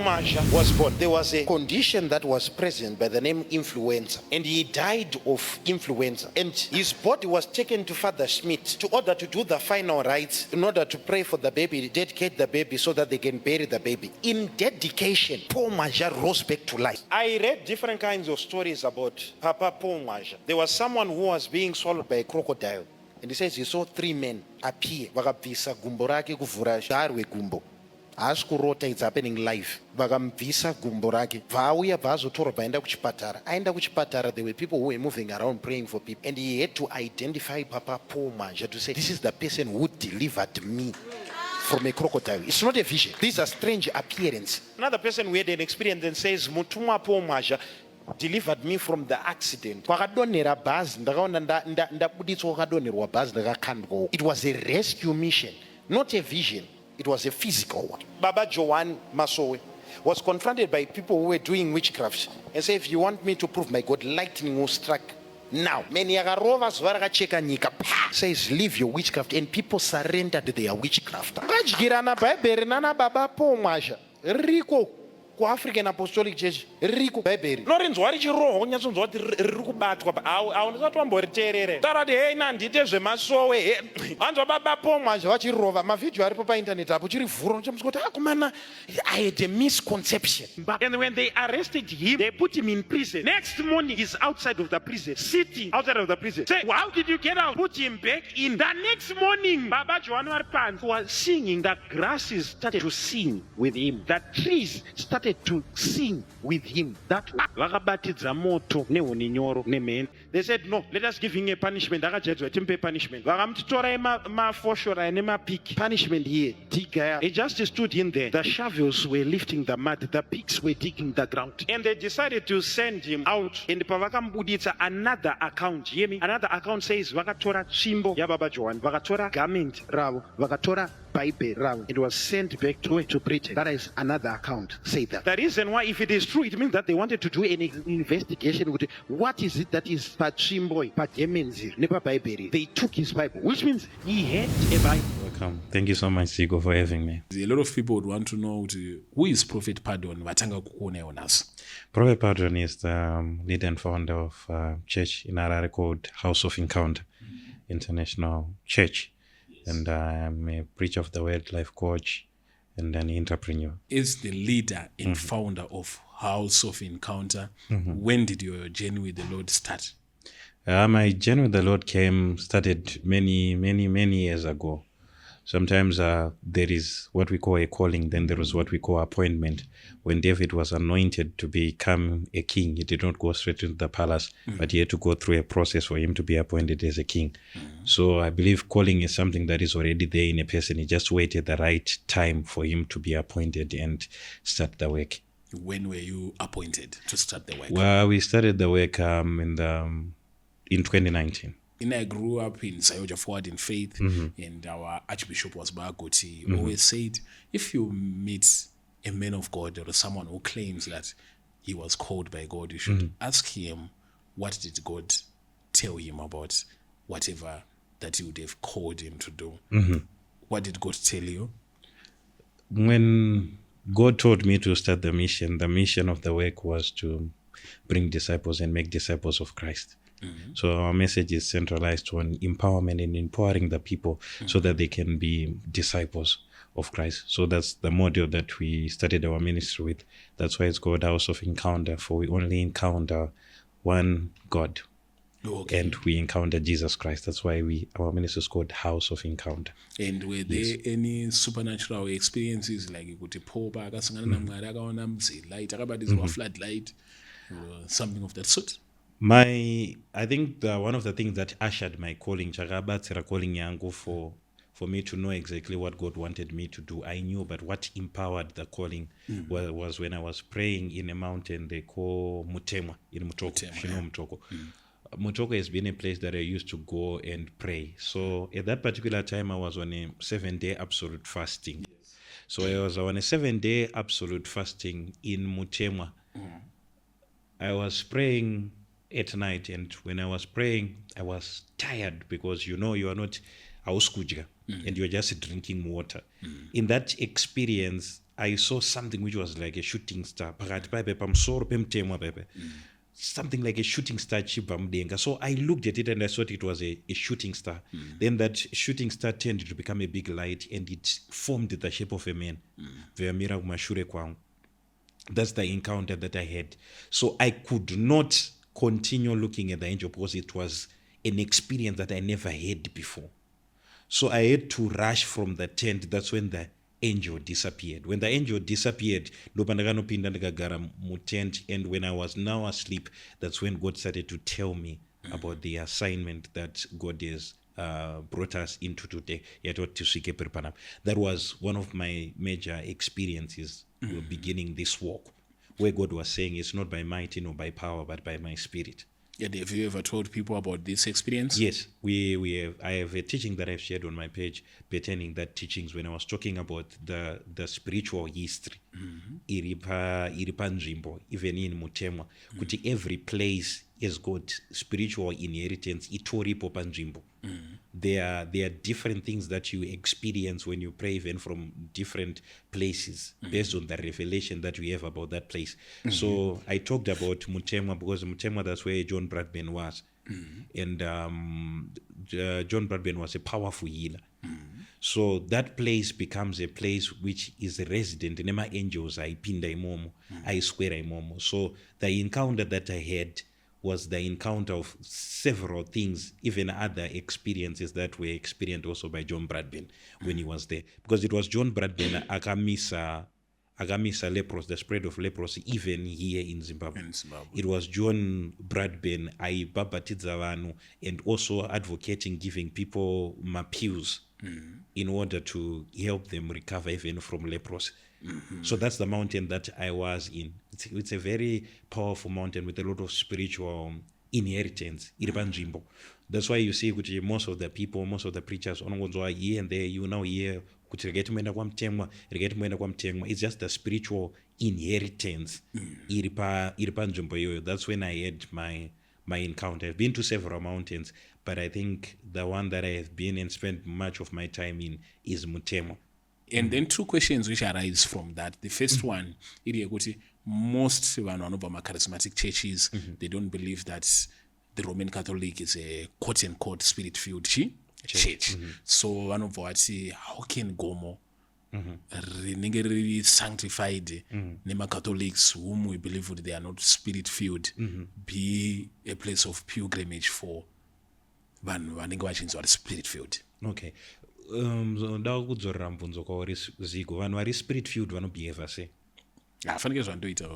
Mwazha was born, there was a condition that was present by the name influenza, and he died of influenza, and his body was taken to Father Schmidt in order to do the final rites, in order to pray for the baby, dedicate the baby so that they can bury the baby. In dedication, Paul Mwazha rose back to life. I read different kinds of stories about Papa Paul Mwazha. There was someone who was being swallowed by a crocodile, and he says he saw 3 men appear. Vakabvisa gumbo rake kuvhura zvarwe gumbo. Haasi kurota, it's happening live. Vakamubvisa gumbo rake. Vauya bvazotorwa vaenda kuchipatara. Aenda kuchipatara, there were people who were moving around praying for people. And he had to identify Papa Paul Mwazha to say, this is the person who delivered me from a crocodile. It's not a vision. These are strange appearances. Another person who had an experience and says, Mutumwa Paul Mwazha delivered me from the accident. Kwakadonera bhazi, ndakaona ndabuditswa kwakadonerwa bhazi ndakakandwa. It was a rescue mission, not a vision. It was a physical one. Baba Johane Masowe was confronted by people who were doing witchcraft and said, if you want me to prove my God, lightning will strike now. Many yakarova zuva rakacheka nyika says, leave your witchcraft, and people surrendered their witchcraft. Ngadyirana Bible nana Baba Paul Mwazha riko ku African Apostolic Church riko Bible norinzwa richiroho kunyatsonzwa kuti riri kubatwa aundisati wamboriteerere taura kuti hei nandite zvemasowe hanzwa Baba Paul Mwazha vachirova mavhidhiyo aripo painternet apo chirivhura unochamutswa kuti kumana I had a misconception. And when they arrested him, they put him in prison. Next morning he's outside of the prison, sitting outside of the prison. Say, how did you get out? Put him back in. The next morning Baba Johane was singing. The grasses started to sing with him. The trees started to sing with him. That vakabatidza moto nehuninyoro nemheni. They said, no, let us give him a punishment. Akajedzwa timpe punishment. Vakamutitorai mafoshora nemapiki. Punishment here, digger. He just stood in there. The shovels were lifting the mud. The pigs were digging the ground. And they decided to send him out. And pavakamubuditsa another account. Hear me? Another account says vakatora tsvimbo yaBaba Johane, vakatora garment ravo, vakatora Bible ravo. It was sent back to Britain. That is another account. Say that. The reason why, if it is true, it means that they wanted to do an investigation with what is it that is patsvimbo, pademenzi, nepa Bible. They took his Bible, which means he had a Bible. Welcome. Thank you so much, Sigo, for having me. A lot of people would want to know who is Prophet Pardon. Prophet Pardon is the leader and founder of a church in Harare called House of Encounter International Church. Yes. And I'm a preacher of the word, life coach, and an entrepreneur. Is the leader and founder of House of Encounter. When did your journey with the Lord start? My journey with the Lord started many years ago. Sometimes there is what we call a calling, then there was what we call appointment. When David was anointed to become a king, he did not go straight into the palace, but he had to go through a process for him to be appointed as a king. So I believe calling is something that is already there in a person. He just waited the right time for him to be appointed and start the work. When were you appointed to start the work? Well, we started the work in 2019. I grew up in Sayoja Forward in Faith, and our Archbishop was Bagoti. Always said, if you meet a man of God or someone who claims that he was called by God, you should ask him, what did God tell him about whatever that you would have called him to do? What did God tell you? When God told me to start the mission of the work was to bring disciples and make disciples of Christ. So our message is centralized on empowerment and empowering the people so that they can be disciples of Christ. So that's the model that we started our ministry with. That's why it's called House of Encounter, for we only encounter one God. Okay. And we encounter Jesus Christ. That's why our ministry is called House of Encounter. And were there any supernatural experiences like floodlight or something of that sort? I think one of the things that ushered my calling, for me to know exactly what God wanted me to do. I knew, but what empowered the calling was when I was praying in a mountain they call Mutemwa in Mutoko. You know Mutoko. Mutoko has been a place that I used to go and pray. So at that particular time, I was on a 7-day absolute fasting. Yes. So I was on a 7-day absolute fasting in Mutemwa. I was praying at night, and when I was praying, I was tired because you are not auskuja and you're just drinking water. In that experience, I saw something which was like a shooting star. Pakati paipe pamusoro pemtemwa paipe. Something like a shooting star chibva mudenga. So I looked at it and I thought it was a shooting star. Then that shooting star turned to become a big light and it formed the shape of a man. Veamira kumashure kwangu. That's the encounter that I had. So I could not continue looking at the angel because it was an experience that I never had before. So I had to rush from the tent. That's when the angel disappeared. When the angel disappeared, ndopandakanopinda ndakagara mutent, and when I was now asleep, that's when God started to tell me about the assignment that God has brought us into today. That was one of my major experiences beginning this walk, where God was saying it's not by might nor by power, but by my spirit. Yeah, have you ever told people about this experience? Yes, we have. I have a teaching that I've shared on my page pertaining that teachings when I was talking about the spiritual history. Iripa nzvimbo, even in Mutemwa, kuti every place has got spiritual inheritance. Itoripo panzvimbo. There are different things that you experience when you pray, even from different places, based on the revelation that we have about that place. So I talked about Mutemwa because Mutemwa, that's where John Bradben was. And John Bradben was a powerful healer. So that place becomes a place which is a resident. Nema angels, I pinda imomo, I swear imomo. So the encounter that I had was the encounter of several things, even other experiences that were experienced also by John Bradben when he was there. Because it was John Bradben akamisa leprosy, the spread of leprosy, even here in Zimbabwe. It was John Bradben aibabatidza vanhu and also advocating giving people maPOSTORI in order to help them recover even from leprosy. So that's the mountain that I was in. It's a very powerful mountain with a lot of spiritual inheritance. That's why you see most of the people, most of the preachers, here and there, you now hear it's just the spiritual inheritance. That's when I had my encounter. I've been to several mountains, but I think the one that I have been and spent much of my time in is Mutemwa. And then two questions which arise from that. The first one, most charismatic churches, they don't believe that the Roman Catholic is a quote-unquote spirit-filled church. So one of what, how can Gomo really sanctified Nema Catholics whom we believe they are not spirit-filled be a place of pilgrimage for vanenge are spirit-filled? Okay. Nda kudzorera mubvunzo kwauri zigo, vanhu vari spirit filled vanobehave sei? Fanike zvandoita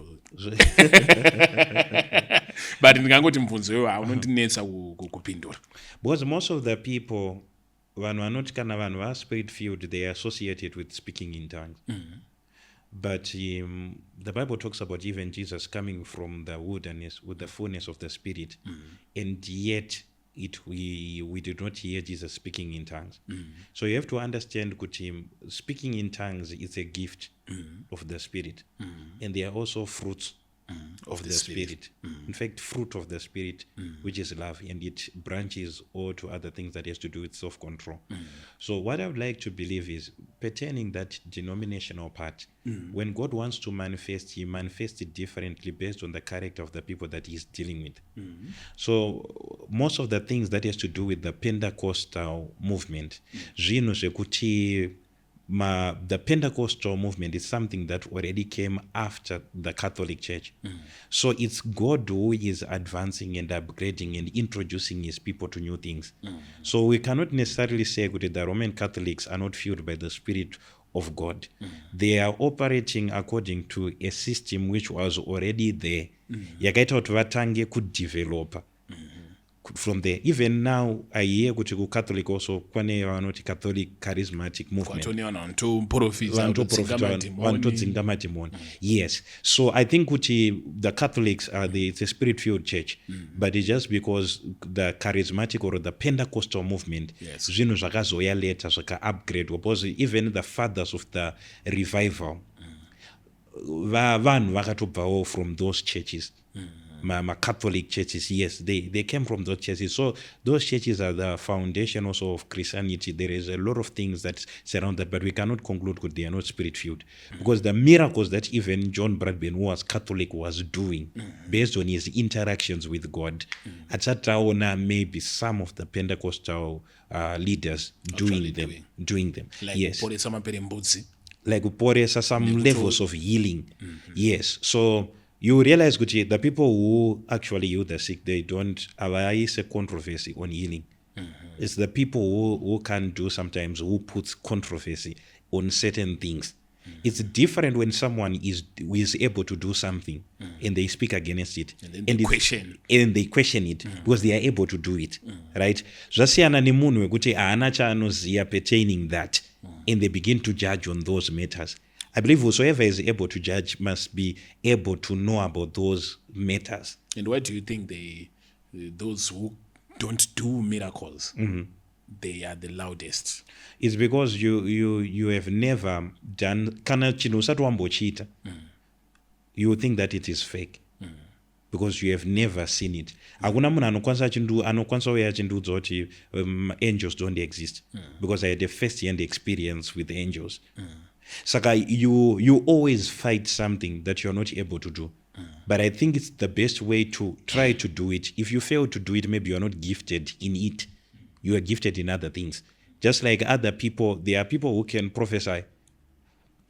but ndingangoti mubvunzo iwo haunondinetsa kupindura. Because most of the people, vanhu vanoti kana vanhu are spirit filled, they are associated with speaking in tongues. But the Bible talks about even Jesus coming from the wilderness with the fullness of the Spirit, and yet we did not hear Jesus speaking in tongues. So you have to understand that speaking in tongues is a gift of the Spirit, and there are also fruits of the Spirit. In fact, fruit of the Spirit, which is love, and it branches all to other things that has to do with self-control. So what I would like to believe is pertaining that denominational part, when God wants to manifest, he manifests it differently based on the character of the people that he's dealing with. So most of the things that has to do with the Pentecostal movement, the Pentecostal movement is something that already came after the Catholic Church. So it's God who is advancing and upgrading and introducing his people to new things. So we cannot necessarily say that the Roman Catholics are not filled by the Spirit of God. They are operating according to a system which was already there. Yakaita kuti vatange kudevelopa from there. Even now I hear kuti ku Catholic also kwane vanoti Catholic Charismatic movement. Yes. So I think kuti the Catholics are it's a spirit-filled church, but it's just because the Charismatic or the Pentecostal movement zvinhu zvakazoya later zvaka upgrade, because even the fathers of the revival vanhu vakatobvawo from those churches. Catholic churches. Yes, they came from those churches. So those churches are the foundation also of Christianity. There is a lot of things that surround that, but we cannot conclude that they are not spirit-filled. Because the miracles that even John Bradburn, who was Catholic, was doing, based on his interactions with God, at that time, maybe some of the Pentecostal leaders doing them. Like yes. Like uporesa some levels of healing. Yes. So you realize that the people who actually heal the sick, they don't have a controversy on healing. It's the people who can do sometimes, who puts controversy on certain things. It's different when someone who is able to do something and they speak against it. And then they question it because they are able to do it. Right? Zvasiyana ni munhu wekuti haana chaanoziya pertaining that. And they begin to judge on those matters. I believe whosoever is able to judge must be able to know about those matters. And why do you think those who don't do miracles, they are the loudest? It's because you have never done kana chinhu usati wambochiita. You think that it is fake. Because you have never seen it. Hakuna munhu anokwanisa uya achindiudza kuti angels don't exist. Because I had a first-hand experience with angels. Saka you always fight something that you're not able to do. But I think it's the best way to try to do it. If you fail to do it, maybe you're not gifted in it. You are gifted in other things. Just like other people, there are people who can prophesy.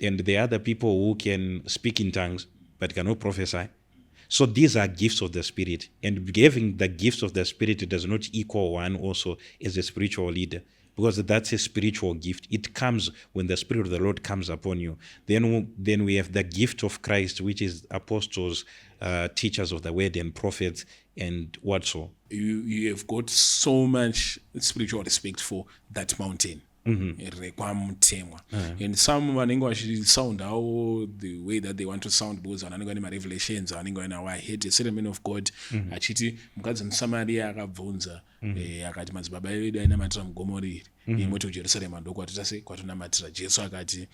And there are other people who can speak in tongues, but cannot prophesy. So these are gifts of the Spirit. And giving the gifts of the Spirit does not equal one also as a spiritual leader. Because that's a spiritual gift. It comes when the Spirit of the Lord comes upon you. Then we have the gift of Christ, which is apostles, teachers of the word, and prophets, and what so. You have got so much spiritual respect for that mountain. And some vanenge vachisound how the way that they want to sound, because vanenge vane marevelations vanenge vanawo. I heard a certain man of God achiti mukadzi muSamaria akabvunza akati madzibaba edu ainamatira mugomo riri imoti kuJerusarema ndoko kwatinamatira. Jesu akati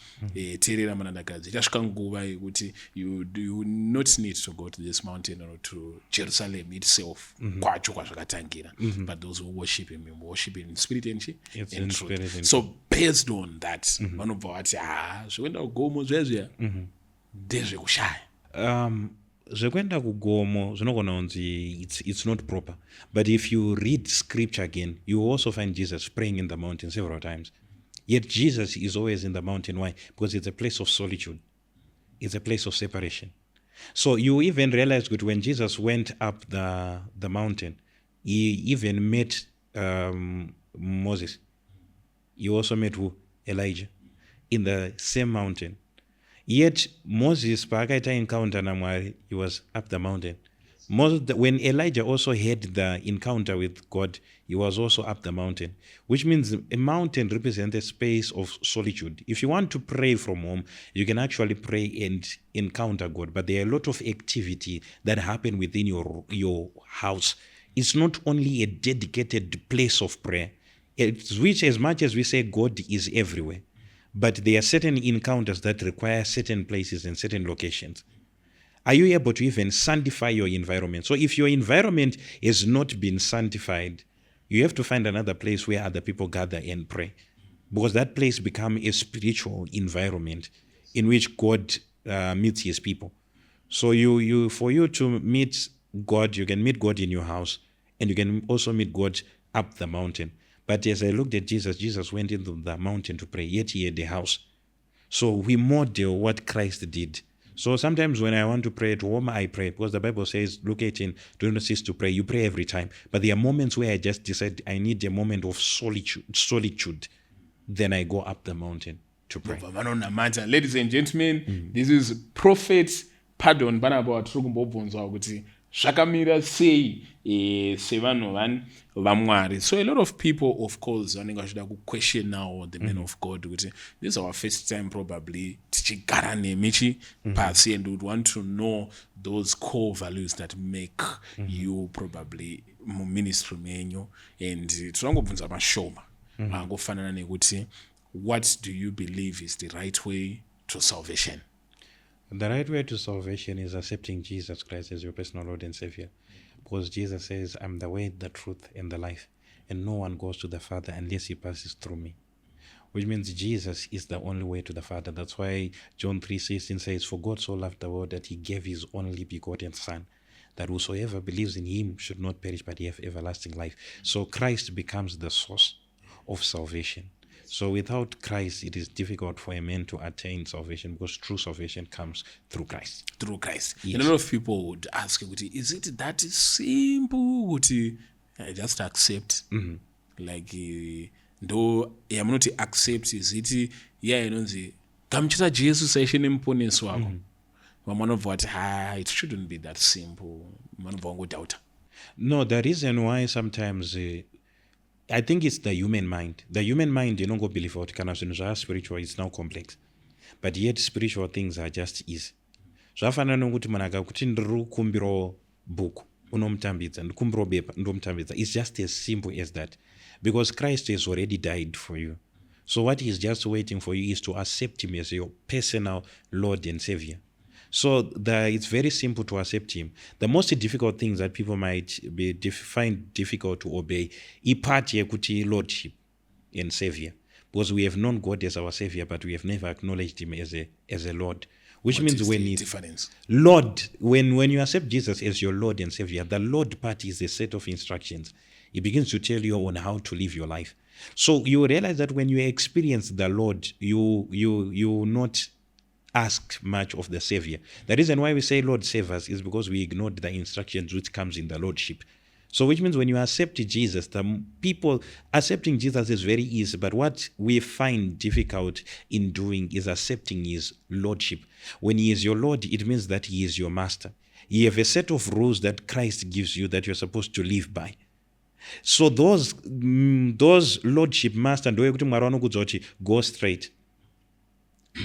teerera murandakadzi, ichasvika nguva yekuti you do not need to go to this mountain or to Jerusalem itself kwacho kwazvakatangira, but those who worship him worship him in spirit and truth. So based on that, vanobva vati zvekuenda kugomo zvezviya ndezvekushaya. Zvekuenda kugomo zvinogona kunzi it's not proper. But if you read scripture again, you also find Jesus praying in the mountain several times. Yet Jesus is always in the mountain. Why? Because it's a place of solitude. It's a place of separation. So you even realize that when Jesus went up the mountain, he even met Moses. He also met who? Elijah. In the same mountain. Yet Moses, paakaita encounter naMwari, he was up the mountain. When Elijah also had the encounter with God, he was also up the mountain, which means a mountain represents a space of solitude. If you want to pray from home, you can actually pray and encounter God, but there are a lot of activity that happen within your house. It's not only a dedicated place of prayer, which as much as we say God is everywhere, but there are certain encounters that require certain places and certain locations. Are you able to even sanctify your environment? So if your environment has not been sanctified, you have to find another place where other people gather and pray, because that place becomes a spiritual environment in which God meets his people. So for you to meet God, you can meet God in your house, and you can also meet God up the mountain. But as I looked at Jesus went into the mountain to pray, yet he had a house. So we model what Christ did. So sometimes when I want to pray at home, I pray, because the Bible says, look at it, do not cease to pray. You pray every time. But there are moments where I just decide I need a moment of solitude. Then I go up the mountain to pray. Ladies and gentlemen, this is Prophet Pardon Banaba Trugumbobonzo kuti zvakamira sei sevanhu vaMwari. So a lot of people, of course, vanenge vachida kuquestion now the men of God kuti this is our first time probably tichigara nemichi pasi, and would want to know those core values that make you probably muministry menyu, and tinongobvunza mashoma angofanana nekuti what do you believe is the right way to salvation? The right way to salvation is accepting Jesus Christ as your personal Lord and Savior. Because Jesus says, I'm the way, the truth, and the life. And no one goes to the Father unless he passes through me. Which means Jesus is the only way to the Father. That's why John 3:16 says, for God so loved the world that he gave his only begotten Son, that whosoever believes in him should not perish but have everlasting life. So Christ becomes the source of salvation. So without Christ, it is difficult for a man to attain salvation, because true salvation comes through Christ. Through Christ. Yes. And a lot of people would ask, is it that simple? I just accept. Like, though I'm not accept, is it, yeah, you know, kamchita Jesus session imponesi wako. It shouldn't be that simple. No, the reason why sometimes I think it's the human mind. The human mind, you don't go believe what kind of things are spiritual, it's now complex. But yet spiritual things are just easy. Zvafana nokuti munhu akakuti ndiri kukumbirawo bhuku unomutambidza, ndikumbirawo bepa ndomutambidza. It's just as simple as that. Because Christ has already died for you. So what he's just waiting for you is to accept him as your personal Lord and Savior. So it's very simple to accept him. The most difficult things that people might find difficult to obey, part yekuti lordship and savior, because we have known God as our savior, but we have never acknowledged him as a Lord. Which What means is when the he difference? Lord, when you accept Jesus as your Lord and Savior, the Lord part is a set of instructions. He begins to tell you on how to live your life. So you realize that when you experience the Lord, you not ask much of the Savior. The reason why we say Lord save us is because we ignored the instructions which comes in the Lordship. So which means when you accept Jesus, the people accepting Jesus is very easy, but what we find difficult in doing is accepting his Lordship. When he is your Lord, it means that he is your master. You have a set of rules that Christ gives you that you're supposed to live by. So those Lordship master, go straight.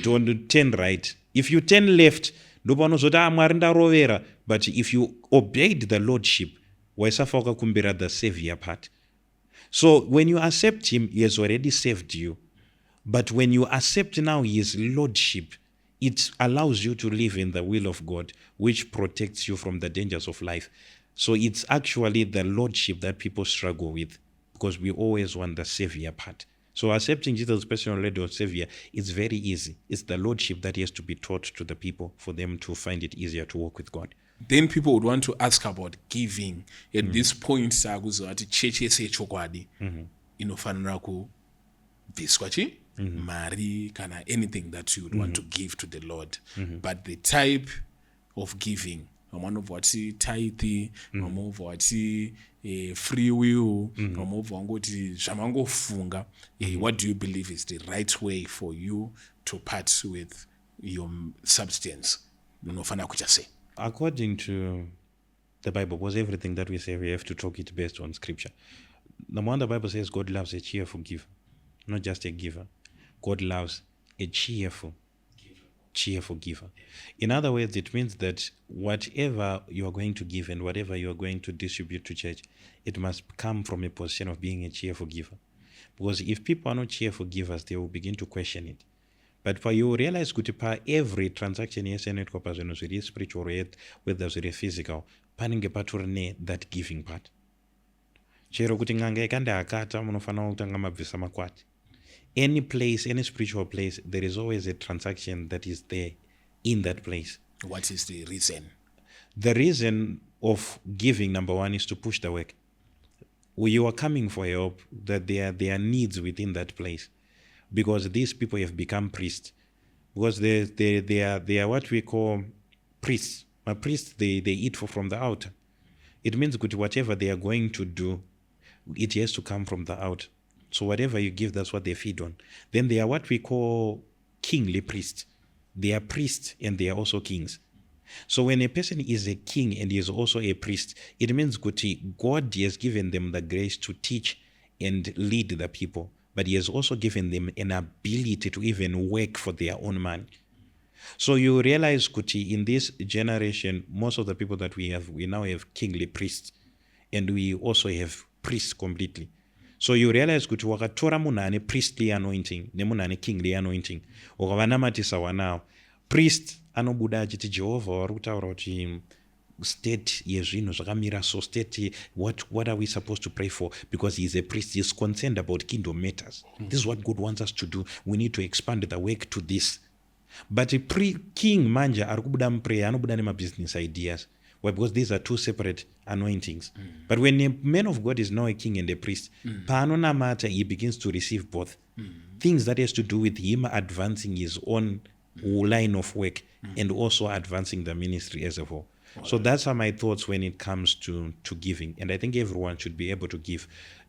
Don't turn right. If you turn left, but if you obeyed the Lordship, the Savior part. So when you accept him, he has already saved you. But when you accept now his Lordship, it allows you to live in the will of God, which protects you from the dangers of life. So it's actually the Lordship that people struggle with, because we always want the Savior part. So accepting Jesus as personal Lord or Savior is very easy. It's the Lordship that has to be taught to the people for them to find it easier to walk with God. Then people would want to ask about giving. At this point, church chokwadi inofanira kubviswa mari kana anything that you would want to give to the Lord. But the type of giving, vamovati tithe, vamovati free will, vamovangoti zvamangofunga, what do you believe is the right way for you to part with your substance? Unofanira kuchase. According to the Bible, because everything that we say, we have to talk it based on scripture. Number one, the Bible says God loves a cheerful giver, not just a giver. God loves a cheerful giver. In other words, it means that whatever you are going to give and whatever you are going to distribute to church, it must come from a position of being a cheerful giver. Because if people are not cheerful givers, they will begin to question it. But for you realize kuti every transaction yesenetwa pazvinhu zviri spiritual whether zviri physical, panenge patorine that giving part. Chero kuti ng'anga ikandiakata munofanira kutanga mabvisa makwati. Any place, any spiritual place, there is always a transaction that is there in that place. What is the reason? The reason of giving, number one, is to push the work. When you are coming for help, that there are needs within that place. Because these people have become priests. Because they are what we call priests. A priest, they eat from the altar. It means that whatever they are going to do, it has to come from the altar. So whatever you give, that's what they feed on. Then they are what we call kingly priests. They are priests and they are also kings. So when a person is a king and is also a priest, it means God has given them the grace to teach and lead the people. But he has also given them an ability to even work for their own money. So you realize, Kuti, in this generation, most of the people that we now have kingly priests, and we also have priests completely. So you realize kuti wakatora munhu ane priestly anointing nemunhu ane kingly anointing ukavanamatisa now, priest anobuda achiti Jehovah vari kutaura kuti state yezvinhu zvakamira so state what are we supposed to pray for, because he is a priest, he is concerned about kingdom matters. This is what God wants us to do. We need to expand the work to this. But a king manje ari kubuda muprayer anobuda nemabusiness ideas. Why? Because these are two separate anointings. But when a man of God is now a king and a priest, paanonamata, he begins to receive both. Things that has to do with him advancing his own line of work and also advancing the ministry as a whole. So that's are my thoughts when it comes to giving. And I think everyone should be able to give.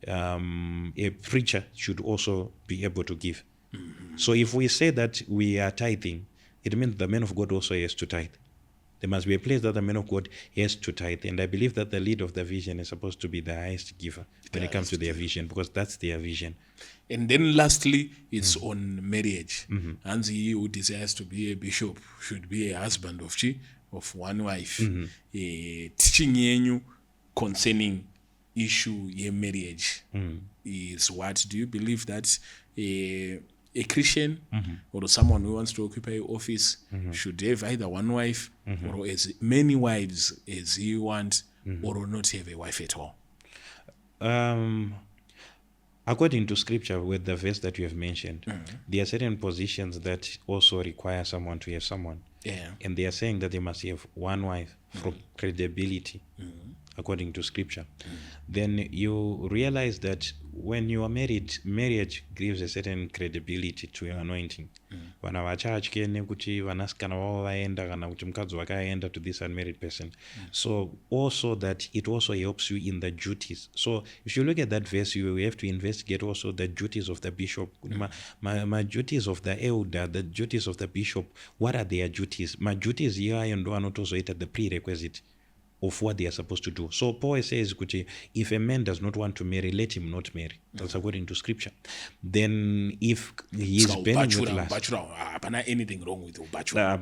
A preacher should also be able to give. So if we say that we are tithing, it means the man of God also has to tithe. There must be a place that the man of God has to tithe. And I believe that the lead of the vision is supposed to be the highest giver when it comes to their vision, because that's their vision. And then lastly, it's on marriage. And he who desires to be a bishop should be a husband of one wife. Teaching you concerning issue ye marriage is what? Do you believe that a Christian or someone who wants to occupy office should have either one wife or as many wives as he wants, or not have a wife at all? According to scripture, with the verse that you have mentioned, there are certain positions that also require someone to have someone. And they are saying that they must have one wife for credibility, according to scripture. Then you realize that when you are married, marriage gives a certain credibility to your anointing. Vana vachatye nekuti vanasikana vavo vaenda kana kuti mukadzi wakaenda to this unmarried person. So also that it also helps you in the duties. So if you look at that verse, you have to investigate also the duties of the bishop. My duties of the elder, the duties of the bishop, what are their duties? My duties here and anotozoita the prerequisite of what they are supposed to do. So Paul says, if a man does not want to marry, let him not marry. That's according to scripture. Then if he is burning with lust, anything wrong with bachelor?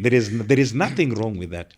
there is nothing wrong with that.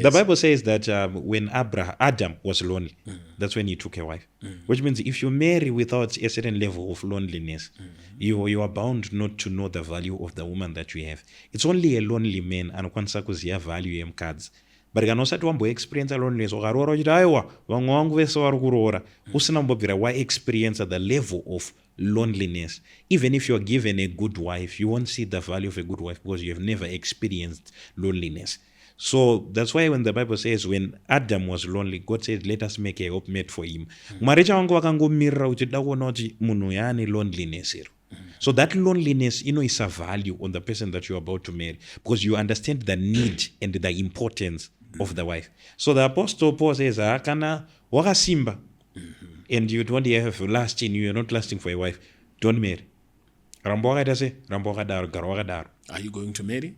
The Bible says that when Adam was lonely, that's when he took a wife. Which means if you marry without a certain level of loneliness, you are bound not to know the value of the woman that you have. It's only a lonely man anokwanisa kuziva value yemukadzi. But kana usati wamboexperience loneliness ukaroora uchiti aiwa vamwe vangu vese vari kuroora usina kumbobvira waexperience the level of loneliness. Even if you're given a good wife, you won't see the value of a good wife because you have never experienced loneliness. So that's why when the Bible says when Adam was lonely, God said, let us make a helpmate for him. Mwari chavangu vakangomirira kuti da kuona kuti munhu yaane loneliness iro. So that loneliness, is a value on the person that you're about to marry, because you understand the need and the importance of the wife. So the Apostle Paul says, kana wakasimba, and you don't have lasting, you're not lasting for a wife, don't marry. Rambo wakadaro, garo wakadaro. Are you going to marry?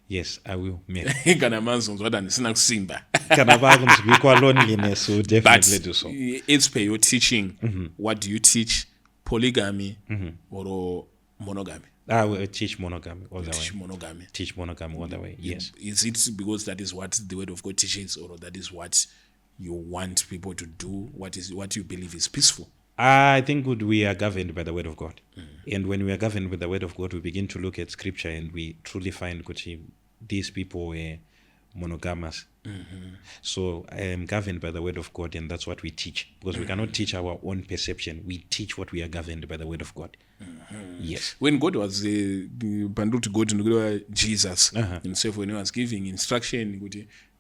Yes, I will marry. Kana manzonzwa sina kusimba. Kana vakumzikwa loneliness, so definitely do so. It's per your teaching. What do you teach? Polygamy or monogamy? I will teach monogamy all the way. Teach monogamy all the way, yes. Is it because that is what the word of God teaches, or that is what you want people to do? What you believe is peaceful? I think we are governed by the word of God. And when we are governed by the word of God, we begin to look at scripture and we truly find these people were monogamous. So I am governed by the word of God, and that's what we teach, because we cannot teach our own perception. We teach what we are governed by the word of God. Yes. When God was bandled to go to Jesus himself, when he was giving instruction,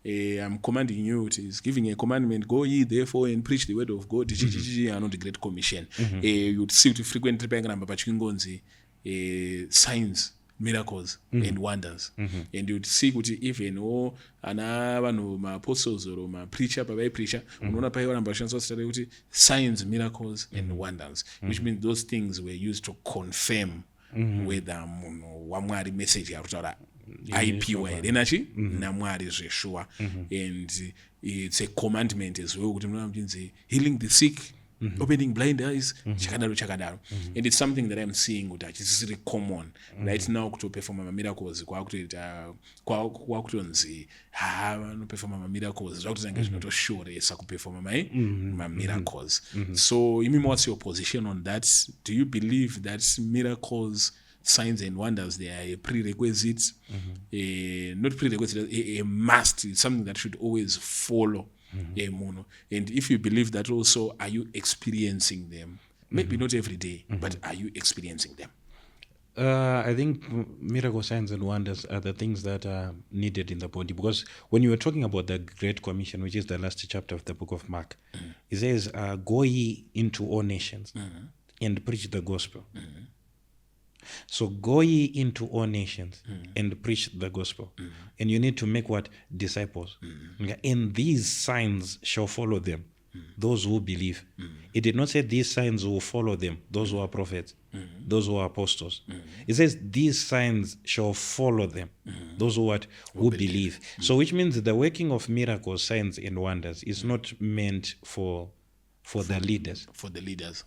I'm commanding you, he's giving a commandment, go ye therefore and preach the word of God, and not the Great Commission. You'd see it frequently, signs, miracles and wonders. And you'd see even apostles or preacher, signs, miracles and wonders, which means those things were used to confirm whether one message IPY energy namwari zveshua. And it's a commandment as well, healing the sick, opening blind eyes, chakadaro. And it's something that I'm seeing that is really common right now to perform miracles. Kwakutonzi perform miracles. Not sure perform miracles. So, what's your position on that? Do you believe that miracles, signs and wonders, they are a prerequisite, not prerequisite, a must? It's something that should always follow. And if you believe that also, are you experiencing them? Maybe not every day, but are you experiencing them? I think miracle signs and wonders are the things that are needed in the body, because when you were talking about the Great Commission, which is the last chapter of the book of Mark, it says, go ye into all nations and preach the gospel. So go ye into all nations and preach the gospel. And you need to make what? Disciples. And these signs shall follow them, those who believe. It did not say these signs will follow them, those who are prophets, those who are apostles. It says these signs shall follow them, those who believe. So which means the working of miracles, signs and wonders is not meant for the leaders. For the leaders.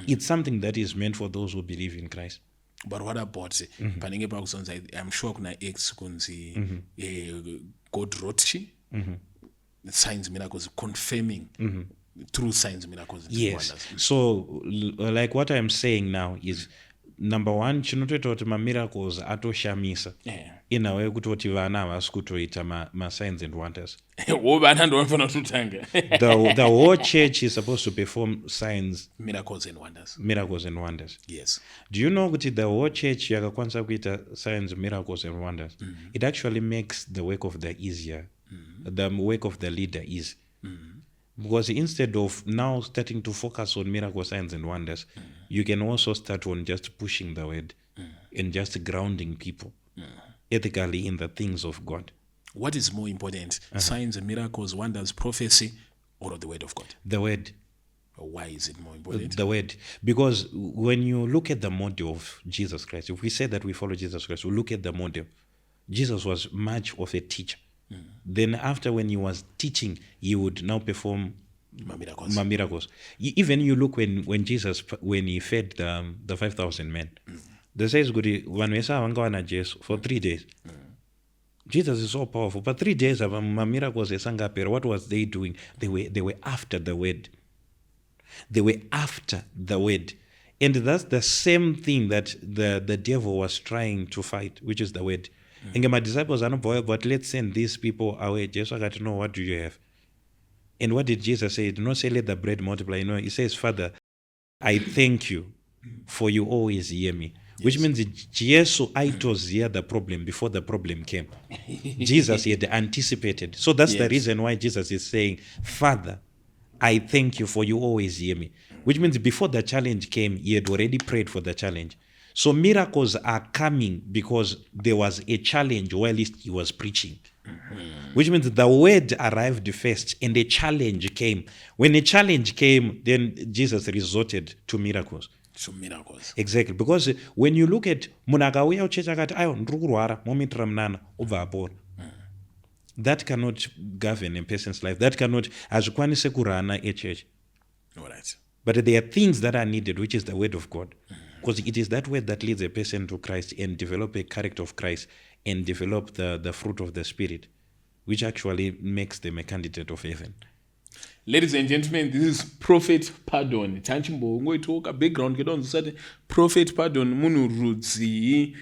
It's something that is meant for those who believe in Christ. But what about I'm sure kuna ex kunzi God Rothschi signs, miracles, confirming through signs, miracles, and wonders. So like what I'm saying now is, number one, chinotoita kuti mamiracles atoshamisa in a way kuti vana havasi kutoita ma-signs and wonders. The whole church is supposed to perform signs, miracles and wonders. Yes. Do you know kuti the whole church yakakwanisa kuita signs, miracles and wonders? It actually makes the work of the work of the leader easy. Because instead of now starting to focus on miracle signs and wonders, you can also start on just pushing the word and just grounding people ethically in the things of God. What is more important, signs and miracles, wonders, prophecy, or the word of God? The word. Why is it more important? The word. Because when you look at the model of Jesus Christ, if we say that we follow Jesus Christ, we look at the model. Jesus was much of a teacher. Then after, when he was teaching, he would now perform miracles. Even you look when Jesus, when he fed the 5,000 men, they says for 3 days. Jesus is so powerful. But 3 days of miracles, what was they doing? They were after the word. They were after the word. And that's the same thing that the devil was trying to fight, which is the word. And my disciples are not boiled, but let's send these people away. Jesus got to know, what do you have? And what did Jesus say? He did not say, let the bread multiply. No, he says, Father, I thank you, for you always hear me. Yes. Which means Jesus was here the problem before the problem came. Jesus had anticipated. So that's the reason why Jesus is saying, Father, I thank you, for you always hear me. Which means before the challenge came, he had already prayed for the challenge. So miracles are coming because there was a challenge while he was preaching. Which means the word arrived first and a challenge came. When a challenge came, then Jesus resorted to miracles. Exactly. Because when you look at munakauya uchecha akati ayo ndiri kurwara momitira munana ubva apora. That cannot govern a person's life. That cannot hazvikwanise kurana a church. All right. But there are things that are needed, which is the word of God. Because it is that word that leads a person to Christ and develop a character of Christ and develop the fruit of the Spirit, which actually makes them a candidate of heaven. Ladies and gentlemen, this is Prophet Pardon. Tanchimbo ngoitoka background kedonzo sati Prophet Pardon munu rudzi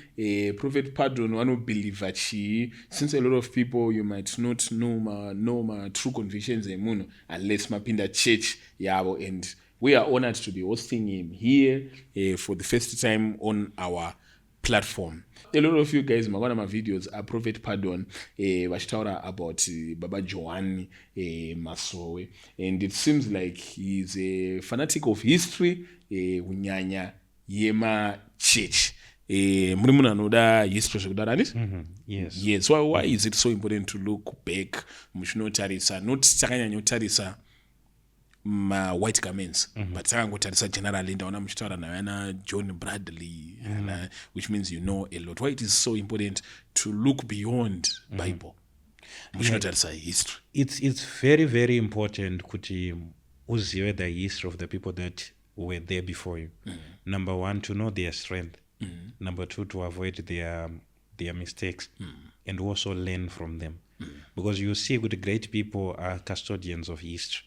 Prophet Pardon vanobelieve chi. Since a lot of people you might not know my true convictions emuno unless mapinda church yabo, and we are honored to be hosting him here for the first time on our platform. A lot of you guys, one of my videos are Prophet Pardon, vachitaura about Baba Johane Masowe, and it seems like he's a fanatic of history, unyanya yema church. Muri munhu anoda history zvekudaro handiti? Yes. Why is it so important to look back? Muchinotarisa, not takanyanyotarisa white garments, but takangotarisa generally ndaona muchitaura navana John Bradley, which means you know a lot. Why it is so important to look beyond Bible? Muchinotarisa history. It's very, very important kuti uzive the history of the people that were there before you. Number one, to know their strength. Number two, to avoid their mistakes and also learn from them. Because you see good great people are custodians of history.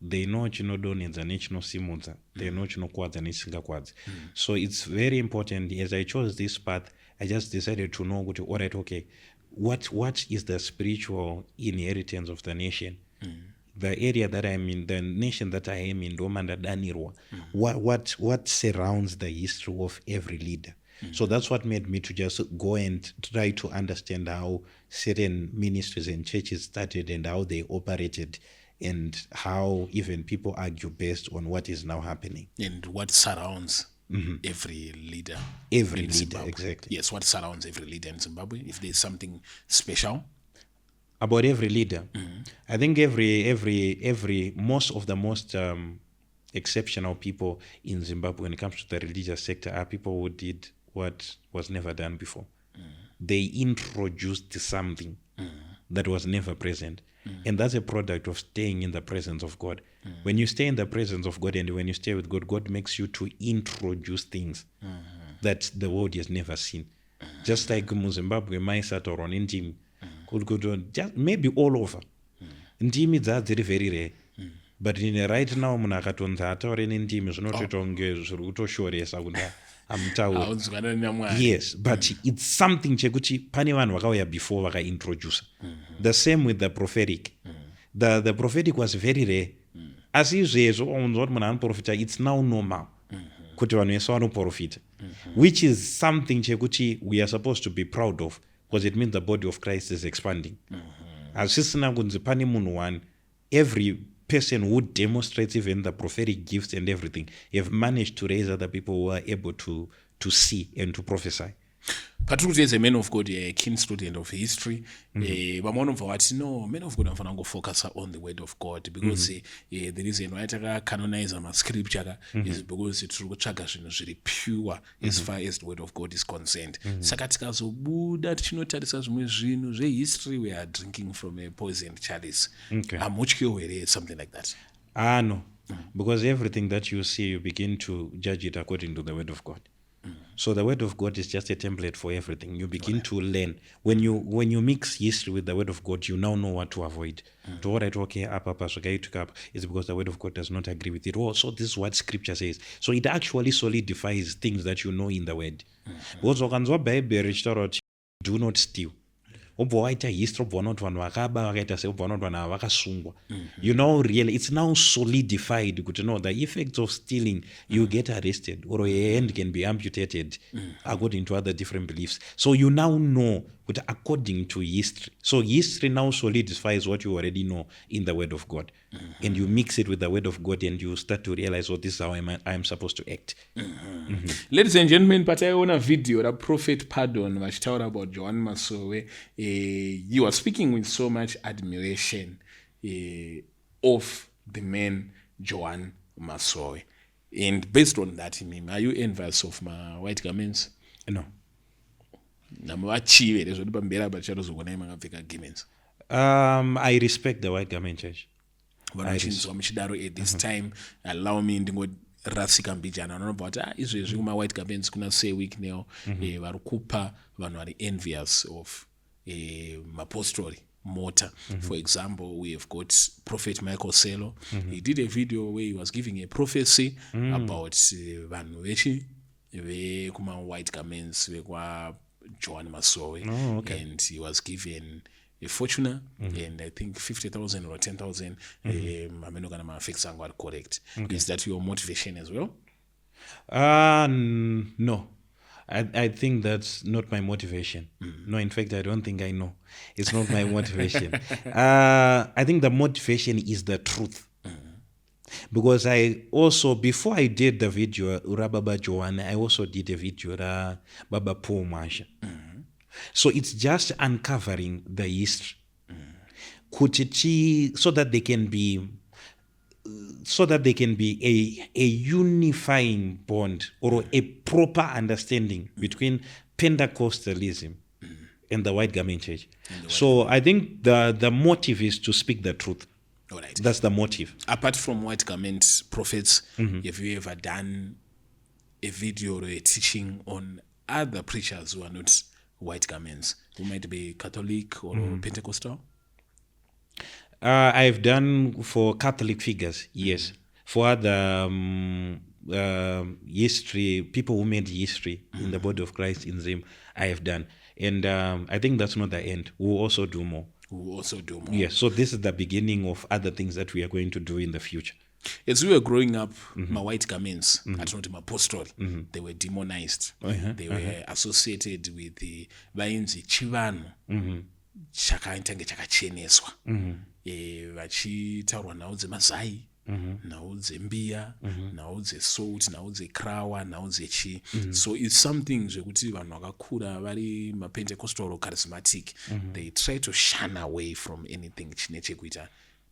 They know chinodonedza nechinosimudza. They know chinokwadza nechingakwadzi. So it's very important. As I chose this path, I just decided to know, all right, okay, what is the spiritual inheritance of the nation? The area that I'm in, the nation that I am in, what surrounds the history of every leader? So that's what made me to just go and try to understand how certain ministries and churches started and how they operated and how even people argue based on what is now happening. And what surrounds every leader. Every in leader, Zimbabwe. exactly. Yes, what surrounds every leader in Zimbabwe, if there's something special. About every leader, I think every most of the most exceptional people in Zimbabwe when it comes to the religious sector are people who did what was never done before. They introduced something that was never present. And that's a product of staying in the presence of God. When you stay in the presence of God and when you stay with God, God makes you to introduce things that the world has never seen. Just like Zimbabwe, my Satoron, Ndimi, just maybe all over. Ndimi that's very rare. But in right now, munhu akatonza ataure nendimi zvinotoita kunge zviri kutoshoresa kuti amutauri. Yes, but it's something chekuti pane vanhu vakauya before vakaintroduce. The same with the prophetic. The prophetic was very rare. Asi izvezvo unzwa kuti munhu anoprofita, it's now normal kuti vanhu vese vanoprofita, which is something chekuti we are supposed to be proud of, because it means the body of Christ is expanding. Hazvisina kunzi pane munhu one. Every person who demonstrates even the prophetic gifts and everything have managed to raise other people who are able to see and to prophesy. Particularly as a man of God, a keen student of history, but one of what no men of God and focus on the word of God, because the reason why I canonize my scripture is because it's really pure as far as the word of God is concerned. Sakatika so Buddha history we are drinking from a poisoned chalice. Something like that. No. Because everything that you see, you begin to judge it according to the word of God. So the word of God is just a template for everything. You begin to learn. When you mix history with the word of God, you now know what to avoid. To what I talk here, is because the word of God does not agree with it. So this is what scripture says. So it actually solidifies things that you know in the word. Because Bible, do not steal. History you know, really it's now solidified. You know the effects of stealing, you get arrested or your hand can be amputated according to other different beliefs. So you now know but according to history. So history now solidifies what you already know in the word of God. And you mix it with the word of God and you start to realize, oh, this is how I'm supposed to act. Ladies and gentlemen, but I own a video that Prophet Pardon was talking about Johane Masowe. You are speaking with so much admiration of the man Johane Masowe. And based on that, are you envious of my white garments? No. I respect the white garment church. At this time, allow me to rasika mbijana anobva izvezvi kuma white garments kuna say week now vari kupa vanhu vari envious of maPOSTORI mota. For example, we have got Prophet Michael Selo. He did a video where he was giving a prophecy about vanhu vechi kuma white garments vekwa Johane Masowe. Okay. And he was given a Fortuner and I think 50,000 or 10,000. I'm not gonna fix and what correct. Is that your motivation as well? No. I think that's not my motivation. No, in fact, I don't think I know. It's not my motivation. I think the motivation is the truth. Because I also, before I did the video, Baba Johane, I also did a video, Baba Mwazha. So it's just uncovering the history. So that they can be a unifying bond or a proper understanding between Pentecostalism and the white garment church. So I think the motive is to speak the truth. All right. That's the motive. Apart from white garment prophets, have you ever done a video or a teaching on other preachers who are not white garments, who might be Catholic or Pentecostal? I've done for Catholic figures, yes. For other history, people who made history in the body of Christ in Zim, I have done. And I think that's not the end. We'll also do more. Yes, so this is the beginning of other things that we are going to do in the future. As we were growing up, my white garments, I don't know, maPOSTORI, they were demonized. They were associated with the vainzi chivano, chakaita ngechakacheneswa. Vachitaurwa nhau dzemazai, nhau dzembiya, nhau dzesalt, nhau dzekrawa, nhau dzechi. So it's something zvekuti vanhu vakakura vari maPentecostal or Charismatic, they try to shun away from anything chine chekuita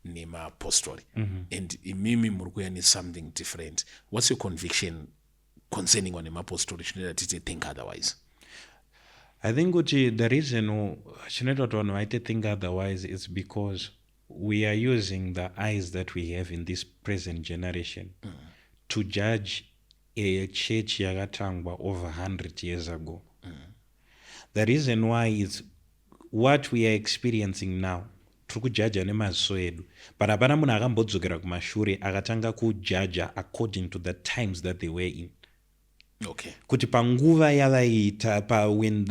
nemaPOSTORI. And imimi muri need something different. What's your conviction concerning on maPOSTORI? Shinoda tite think otherwise. I think the reason shinoda vanhu vaite think otherwise is because we are using the eyes that we have in this present generation to judge a church yakatangwa over 100 years ago. The reason why is what we are experiencing now. Turi kujaja nemaziso edu, but hapana munhu akambodzokera kumashure akatanga kujaja according to the times that they were in. Okay. Kuti panguva yavaiita when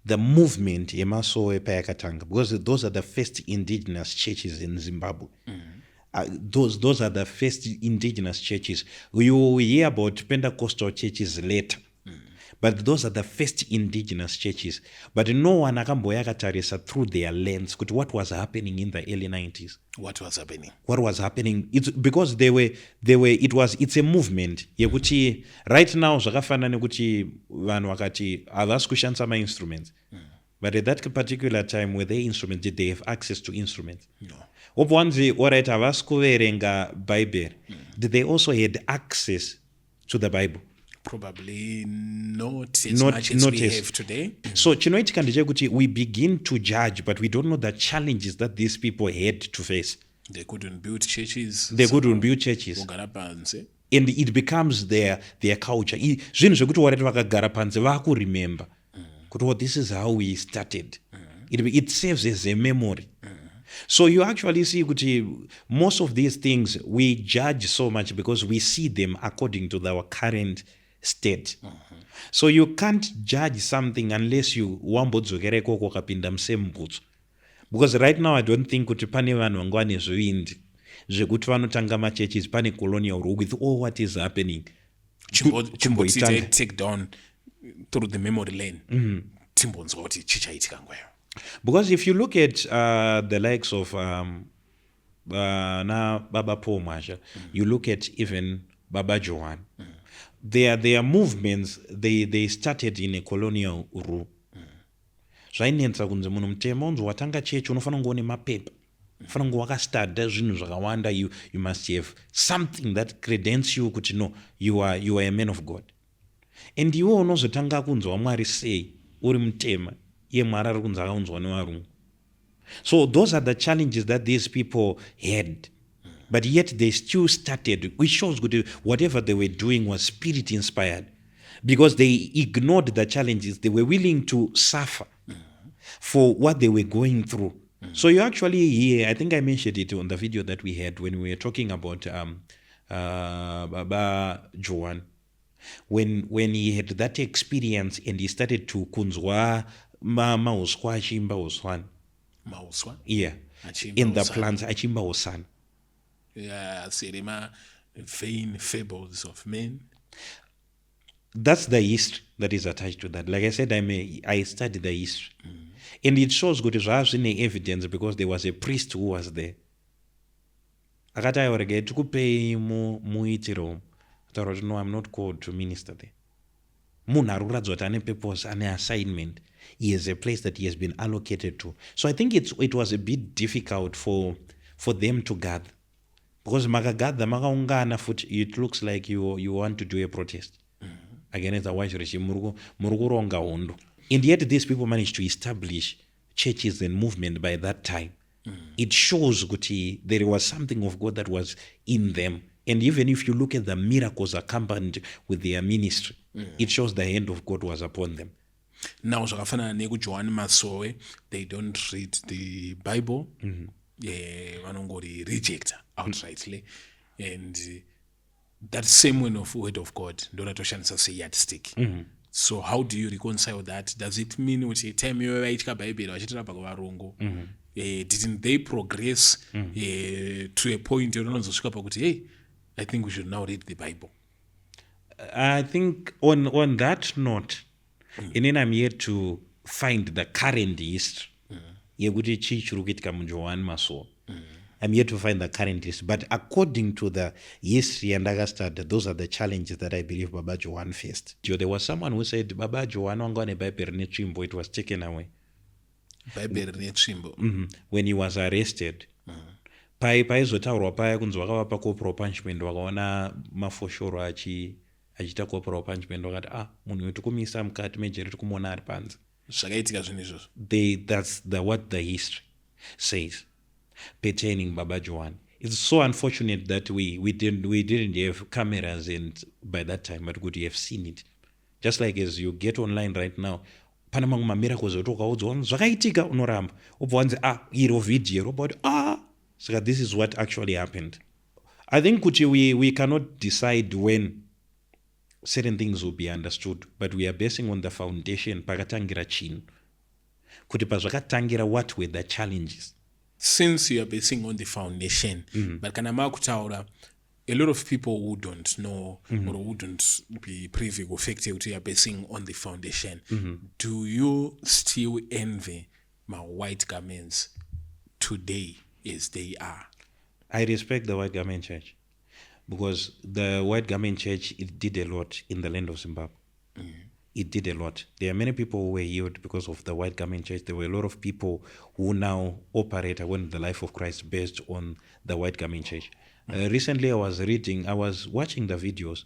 the movement yemasowe payakatanga, because those are the first indigenous churches in Zimbabwe. Those are the first indigenous churches. You will hear about Pentecostal churches later. But those are the first indigenous churches. But no one akamboyakatarisa through their lens what was happening in the early 90s. What was happening? What was happening? It's because it's a movement. Yekuti right now zvakafana nekuti vanhu vakati havasi kushandisa ma-instruments. But at that particular time, with their instruments, did they have access to instruments? No. Obwanzi alright havasi kuverenga Bible. Did they also had access to the Bible? Probably not as much as we have today. So chinoitika ndechekuti we begin to judge, but we don't know the challenges that these people had to face. They couldn't build churches. And it becomes their culture. Zvinhu zvekuti warati vakagara panze vakuremember kuti this is how we started. It serves as a memory. So you actually see kuti most of these things we judge so much because we see them according to our current state. So you can't judge something unless you wambodzokera ikoko kapinda musembutso. Because right now I don't think kuti pane vanhu vangwa nezvivindi zvekuti vanotanga machurches pane colonial rule with all what is happening. Take down through the memory lane. Timbonzwa kuti chichaitika ngweyo. Because if you look at the likes of na Baba Paul Mwazha, you look at even Baba Johane, their movements, they started in a colonial rule. Zvainetsa kunze munhu mutema unzi watanga chechi unofanira kunge une mapepa, unofanira kunge wakastada zvinhu zvakawanda, you must have something that credence you kuti no, you are a man of God. And iwe unozotanga kunzwa Mwari sei uri mutema, iye Mwari ari kunzi akaunzwa nevarungu. So those are the challenges that these people had. But yet they still started, which shows good whatever they were doing was spirit inspired. Because they ignored the challenges, they were willing to suffer for what they were going through. So you actually hear, I think I mentioned it on the video that we had when we were talking about Baba Johane. When he had that experience and he started to kunzwa mauswa achimba uswan. Mauswa? Yeah. In the plants achimba usan. Yeah, serema vain fables of men. That's the history that is attached to that. Like I said, I studied the history. And it shows good as any evidence because there was a priest who was there. Akati ayorege tikupei muitiro. No, I'm not called to minister there. Munhu ari kuratidza kuti ane purpose, ane assignment. He has a place that he has been allocated to. So I think it was a bit difficult for them to gather. Because makagather, makaungana futi, it looks like you want to do a protest against the white regime. Murukuronga hondo. And yet these people managed to establish churches and movement by that time. It shows kuti there was something of God that was in them. And even if you look at the miracles accompanied with their ministry, it shows the hand of God was upon them. Now zvakafanana nekuJohane Masowe, they don't read the Bible, vanongori rejecta outrightly, and that same word of God ndoratoshandisa seyardstick. So how do you reconcile that? Does it mean kuti time iyoyo vaitya bhaibheri vachitirapa kuvarungu, didn't they progress to a point yavanozosvika pakuti hey, I think we should now read the Bible? I think on that note, and then I'm here to find the current history. Yekuti chi chiri kuitika muJohane Masowe. I'm here to find the current history. But according to the history and understand, those are the challenges that I believe Baba Johane faced. There was someone who said, Baba Johane wangane bhaibheri netsvimbo, it was taken away. Bhaibheri netsvimbo. When he was arrested. Paizotaurwa paya kunzi wakavapa corporal punishment, wakaona mafoshoro achiita corporal punishment, wakati munhu wetikumisa mukati mejeri tikumuona ari panze. Zvakaitika zvinhu izvozvo. That's what the history says pertaining Baba Johane. It's so unfortunate that we didn't have cameras and by that time, but could you have seen it? Just like as you get online right now, pane mamwe mamiracles otokaudzwa zvakaitika unoramba obva wanzi iro video about so this is what actually happened. I think kuti we cannot decide when certain things will be understood, but we are basing on the foundation pakatangira chinhu kuti pazvakatangira what were the challenges. Since you are basing on the foundation, but kana makutaura, a lot of people who don't know or who wouldn't be privy or fact that you are basing on the foundation, do you still envy my white garments today as they are? I respect the White Garment Church because the White Garment Church, it did a lot in the land of Zimbabwe. It did a lot. There are many people who were healed because of the White Garment Church. There were a lot of people who now operate in the life of Christ based on the White Garment Church. Recently, I was watching the videos.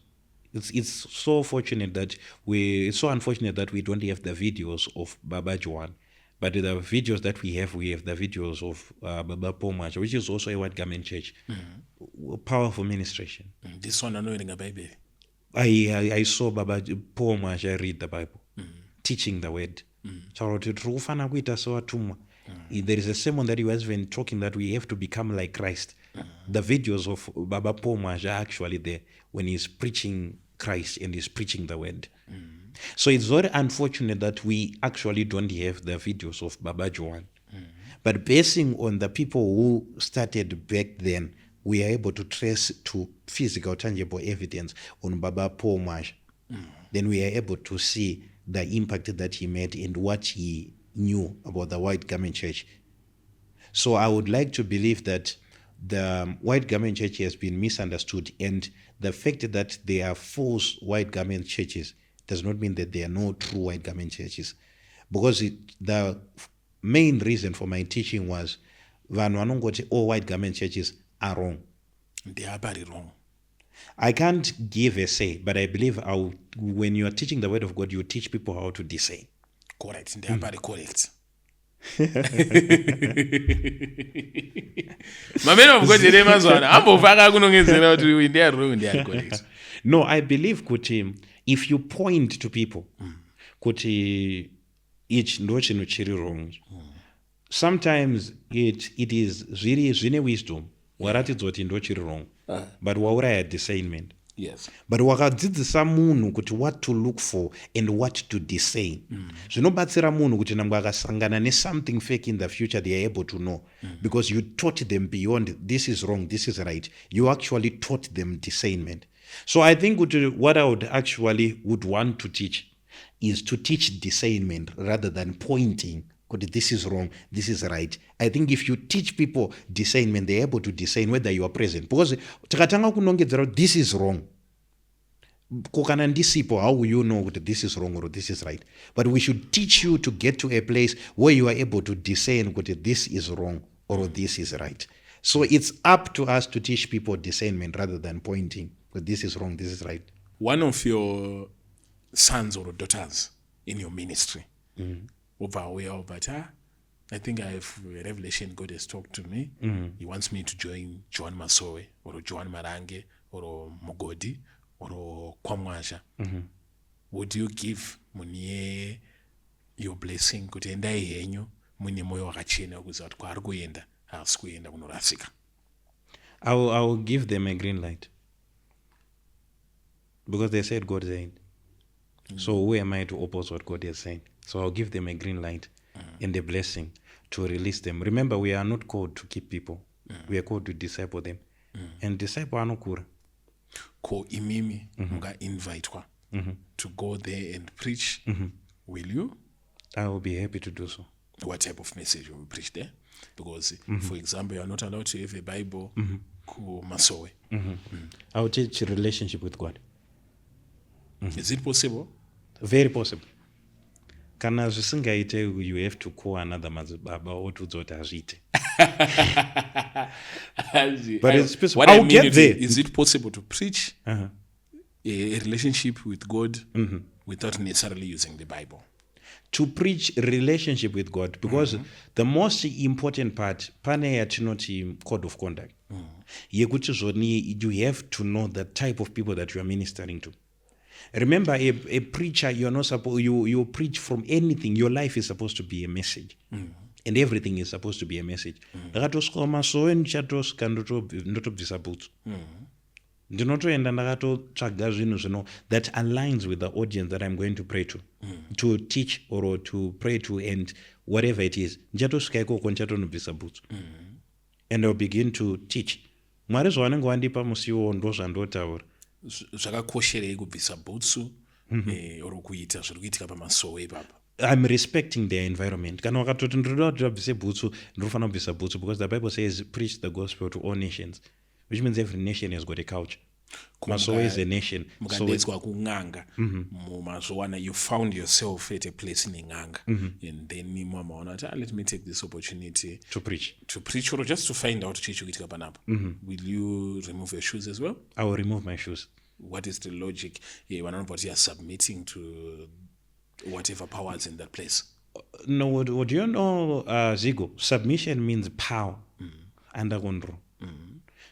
It's so unfortunate that we don't have the videos of Baba Johane. But the videos that we have the videos of Baba Mwazha, which is also a White Garment Church. Powerful ministration. This one, I know in the Bible. I saw Baba Mwazha read the Bible, teaching the word. There is a sermon that he was even talking that we have to become like Christ. The videos of Baba Mwazha are actually there when he's preaching Christ and he's preaching the word. So it's very unfortunate that we actually don't have the videos of Baba Johane. But basing on the people who started back then, we are able to trace to physical, tangible evidence on Baba Mwazha. Then we are able to see the impact that he made and what he knew about the White Garment Church. So I would like to believe that the White Garment Church has been misunderstood, and the fact that there are false White Garment Churches does not mean that there are no true White Garment Churches. Because the main reason for my teaching was all White Garment Churches are wrong. They are very wrong. I can't give a say, but I believe when you are teaching the word of God, you teach people how to discern. Correct. They are very correct. No, I believe kuti if you point to people kuti each ndo chinhu chiri wrong, sometimes it is really zvine wisdom waratidzwa kuti ndo chiri wrong, but wauraya discernment. Yes. But wakadzidzisa munhu kuti what to look for and what to discern. Zvinobatsira munhu kuti namwe akasangana ne-something fake in the future, they are able to know. Because you taught them beyond this is wrong, this is right. You actually taught them discernment. So I think what I would want to teach is to teach discernment rather than pointing. This is wrong, this is right. I think if you teach people discernment, they're able to discern whether you are present. Because takatanga kunongedzera this is wrong. Kokana ndisipo, how will you know that this is wrong or this is right? But we should teach you to get to a place where you are able to discern whether this is wrong or this is right. So it's up to us to teach people discernment rather than pointing. But this is wrong, this is right. One of your sons or daughters in your ministry, over aware of that, I think I have a revelation God has talked to me. He wants me to join Johane Masowe or Johane Marange or Mugodi or Mwazha. Would you give Munie your blessing? Kuti endai henyu mune moyo wakachena kuza kuti kwari kuenda hasi kuenda kunorasika. I will give them a green light. Because they said God said. So who am I to oppose what God has said? So I'll give them a green light and a blessing to release them. Remember, we are not called to keep people. We are called to disciple them. And disciple anokura. Ko imimi mga invite kwa to go there and preach. Will you? I will be happy to do so. What type of message will you preach there? Because, for example, you are not allowed to have a Bible ku Masowe. I will teach relationship with God. Is it possible? Very possible. Kana zvisingaite, you have to call another madzibaba otudzoti azviite. But it's possible. What I'll I mean get there. is it possible to preach a relationship with God without necessarily using the Bible? To preach relationship with God, because the most important part, pane yatinoti code of conduct. Yekuti zvoni, you have to know the type of people that you are ministering to. Remember, a preacher, you're not supposed, you preach from anything. Your life is supposed to be a message. And everything is supposed to be a message. Ndinotoenda ndakatotsvaga zvinhu zvino that aligns with the audience that I'm going to pray to teach or to pray to, and whatever it is. Ndichatosvika ikoko ndichatonobvisa bhutsu. And I'll begin to teach. Mwari zvavanenge vandipa musiwo ndo zvandotaura. Zvakakosherei kubvisa bhutsu oro kuita zviri kuitika paMasowe ipapa? I'm respecting their environment. Kana wakatoti ndoda kuti vabvise bhutsu, ndinofanira kubvisa bhutsu, because the Bible says preach the gospel to all nations, which means every nation has got a culture. Masowe is a nation. Mukandedzwa kung'anga mumazowana, you found yourself at a place in ng'anga, and then mamaona kuti let me take this opportunity to preach or just to find out chii chikuitika panapa. Will you remove your shoes as well? I will remove my shoes. What is the logic? Vanobva kuti you are submitting to whatever powers in that place. No, what do you know, Zigo? Submission means power under control.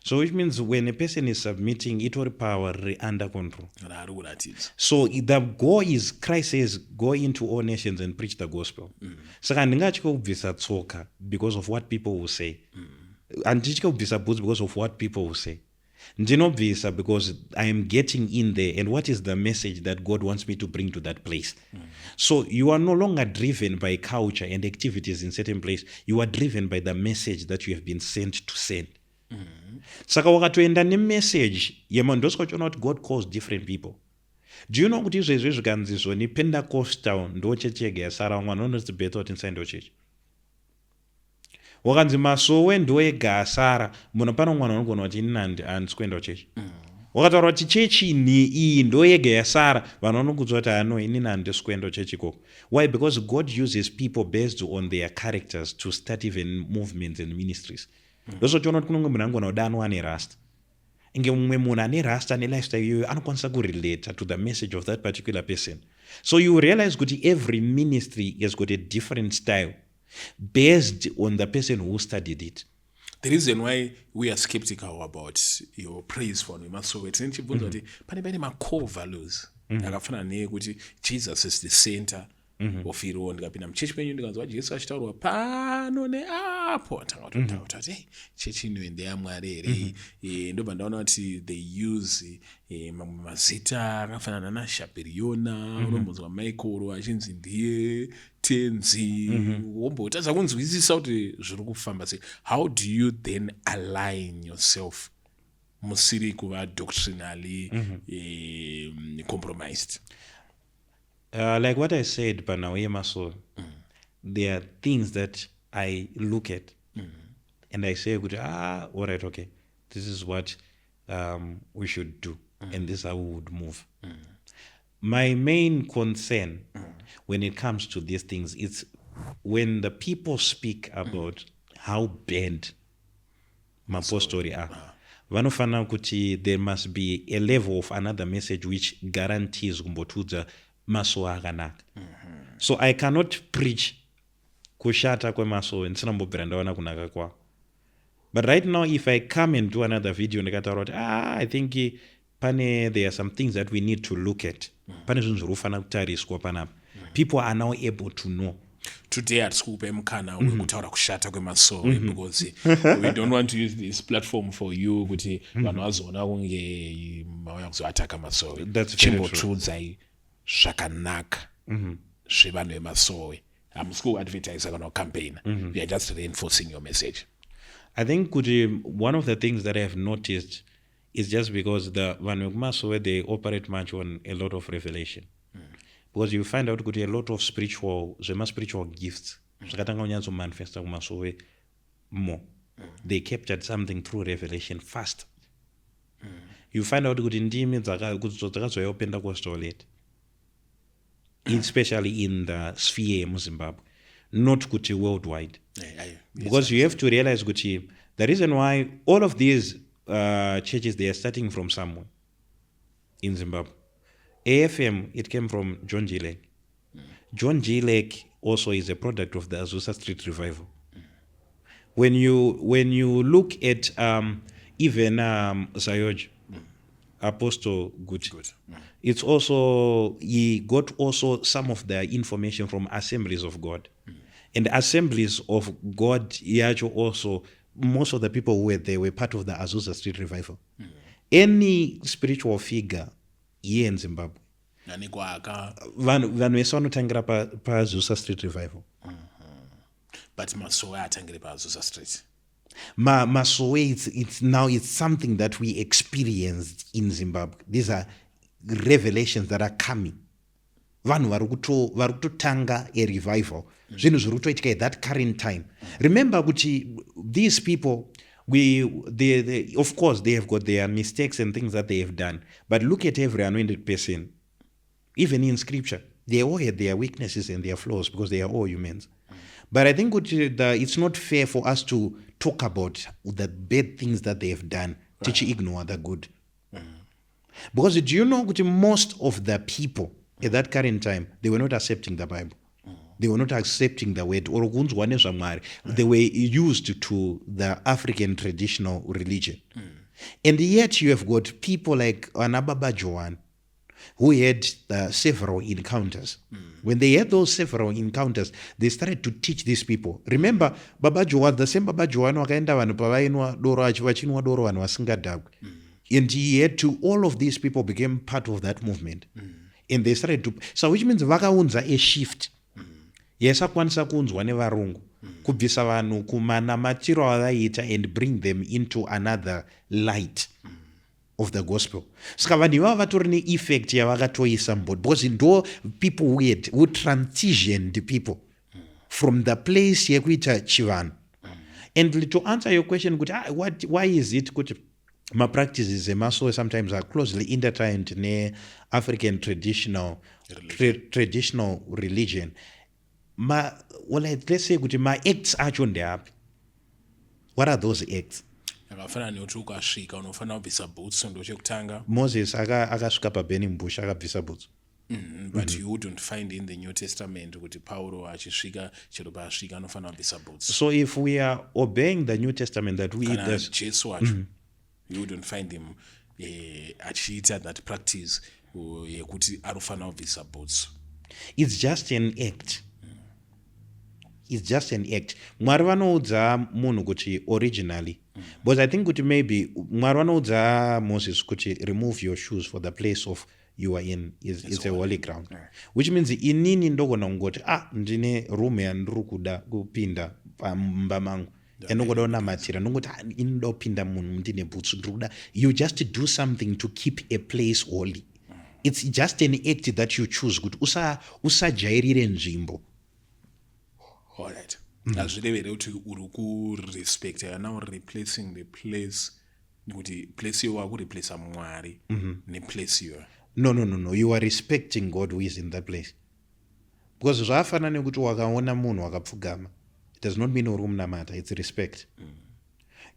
So which means when a person is submitting, it will power under control. So the goal is, Christ says, go into all nations and preach the gospel. So because of what people will say. And because of what people will say. Ndinobvisa because I am getting in there, and what is the message that God wants me to bring to that place. So you are no longer driven by culture and activities in certain place. You are driven by the message that you have been sent to send. Saka wakatoenda nemessage yemandosikochona kuti God calls different people. Do you know kuti izvezvi zvikanzizvo ni Pentecostal ndo chechi yega yasara, mwana unoti better kuti inside ndo chechi. Wakanzi Masowe ndo yega asara, muno pano mwana unogona kuti inandi andisikuenda chechi. Wakataura kuti chechi ni iyi ndo yega yasara, vanhu vanokudzwa kuti ano inini handisikuenda chechi koko. Why? Because God uses people based on their characters to start even movements and ministries. Ndozochiona kuti kunonge munhu angona kuti ano ane rasta. Inge mumwe munhu ane rasta ne lifestyle iyoyo anokwanisa kurelate to the message of that particular person. So you realize kuti every ministry has got a different style based on the person who studied it. The reason why we are skeptical about your praise for Masowe, tinchibvunza kuti pane ma core values akafanana nekuti Jesus is the center of it all. Ndikapinda muchechi penyu ndikanzwa Jesu achitaurwa pano neapo, ndakatotaura kuti hey, chechi ino ndeyamwari here. Ndobva ndaona kuti they use mazita akafanana naShapiriona, unombonzwa Michael achinzi ndiye tenzi, wombotadza kunzwisisa kuti zviri kufamba sei. How do you then align yourself musiri kuva doctrinally compromised? Like what I said, Panawe Masowe, there are things that I look at and I say, all right, okay, this is what we should do, and this is how we would move. My main concern when it comes to these things is when the people speak about how bad maPOSTORI are. Vanofana kuti there must be a level of another message which guarantees kumbotudza Masowe akanaka. So I cannot preach kushata kwemasowe ndisina mbobvira ndaona kunaka kwawo. But right now if I come and do another video ndikataura kuti I think there are some things that we need to look at, pane zvinhu zviri kufanira kutariswa panapa, people are now able to know. Today hatisi kukupa mukana wekutaura kushata kwemasowe because we don't want to use this platform for you kuti vanhu vazoona kunge mauya kuzoataka masowe. Chimbotiudzai zvakanaka zvevanhu vemasowe. Hamisi kuadvertisa kana kucampaigna. We are just reinforcing your message. I think kuti one of the things that I have noticed is just because the vanhu vekumasowe they operate much on a lot of revelation. Because you find out kuti a lot of spiritual gifts zvakatanga kunyatsomanifesta kumasowe more. They captured something through revelation fast. You find out kuti ndimi dzakazoyawo Pentecostal late, especially in the sphere yemuZimbabwe, not kuti worldwide. Because you have to realize kuti the reason why all of these churches, they are starting from somewhere in Zimbabwe. AFM, it came from John G. Lake. John G. Lake also is a product of the Azusa Street Revival. When you look at even Sayoj, Apostle Good. It's also, he got also some of the information from Assemblies of God. And Assemblies of God, Yacho also, most of the people who were there were part of the Azusa Street Revival. Any spiritual figure here in Zimbabwe, vanhu vese vanotangira paAzusa Street Revival. But masowe atangire paAzusa Street. Masowe, it's something that we experienced in Zimbabwe. These are revelations that are coming. Vanhu vari kutotanga a revival. Zvinhu zviri kutoitika at that current time. Remember kuti these people, of course they have got their mistakes and things that they have done, but look at every anointed person, even in scripture, they all had their weaknesses and their flaws because they are all humans. But I think it's not fair for us to talk about the bad things that they have done, teach ignore the good. Because do you know that most of the people at that current time, they were not accepting the Bible. They were not accepting the word. They were used to the African traditional religion. And yet you have got people like Anababa Johane, who had several encounters. When they had those several encounters, they started to teach these people. Remember, Baba Johane, the same Baba Johane, and he had to, all of these people became part of that movement. And they started to, so which means vakaunza a shift. Yesakwanisa kunzwa nevarungu kubvisa vanhu kumanamatiro avaiita and bring them into another light of the gospel. Saka vanhu ivavo vatori ne-effect yavakatoisa mbodi, because ndo people who transitioned people from the place yekuita chivanhu. And to answer your question, why is it kuti ma-practices emasowe sometimes are closely intertwined ne-African traditional religion? Let's say kuti ma-acts acho ndeapi? What are those acts? Akafana nekuti ukasvika unofanira kubvisa boots ndo chekutanga. Moses akasvika paburning bush akabvisa boots. But you wouldn't find in the New Testament kuti Paulo achisvika chero paasvika anofanira kubvisa boots. So if we are obeying the New Testament that we kana Jesu wacho, you wouldn't find him achiita that practice yekuti anofanira kubvisa boots. It's just an act. It's just an act. Mwari vanoudza munhu kuti originally, because I think kuti maybe Mwari vanoudza Moses kuti remove your shoes for the place of you are in is a holy ground. Which means inini ndogona kungoti ndine room yandiri kuda kupinda pamba mangu ndinogoda kunamatira ndongoti inoda kupinda munhu ndine boots ndikuda. You just do something to keep a place holy. It's just an act that you choose kuti usajairire nzvimbo. All right. Azvirevere kuti uri kurespect, you are now replacing the place, kuti place you wakureplace Mwari neplace you. No. You are respecting God who is in that place. Because zvafana nekuti wakaona munhu wakapfugama, it does not mean uri kumunamata, it's respect.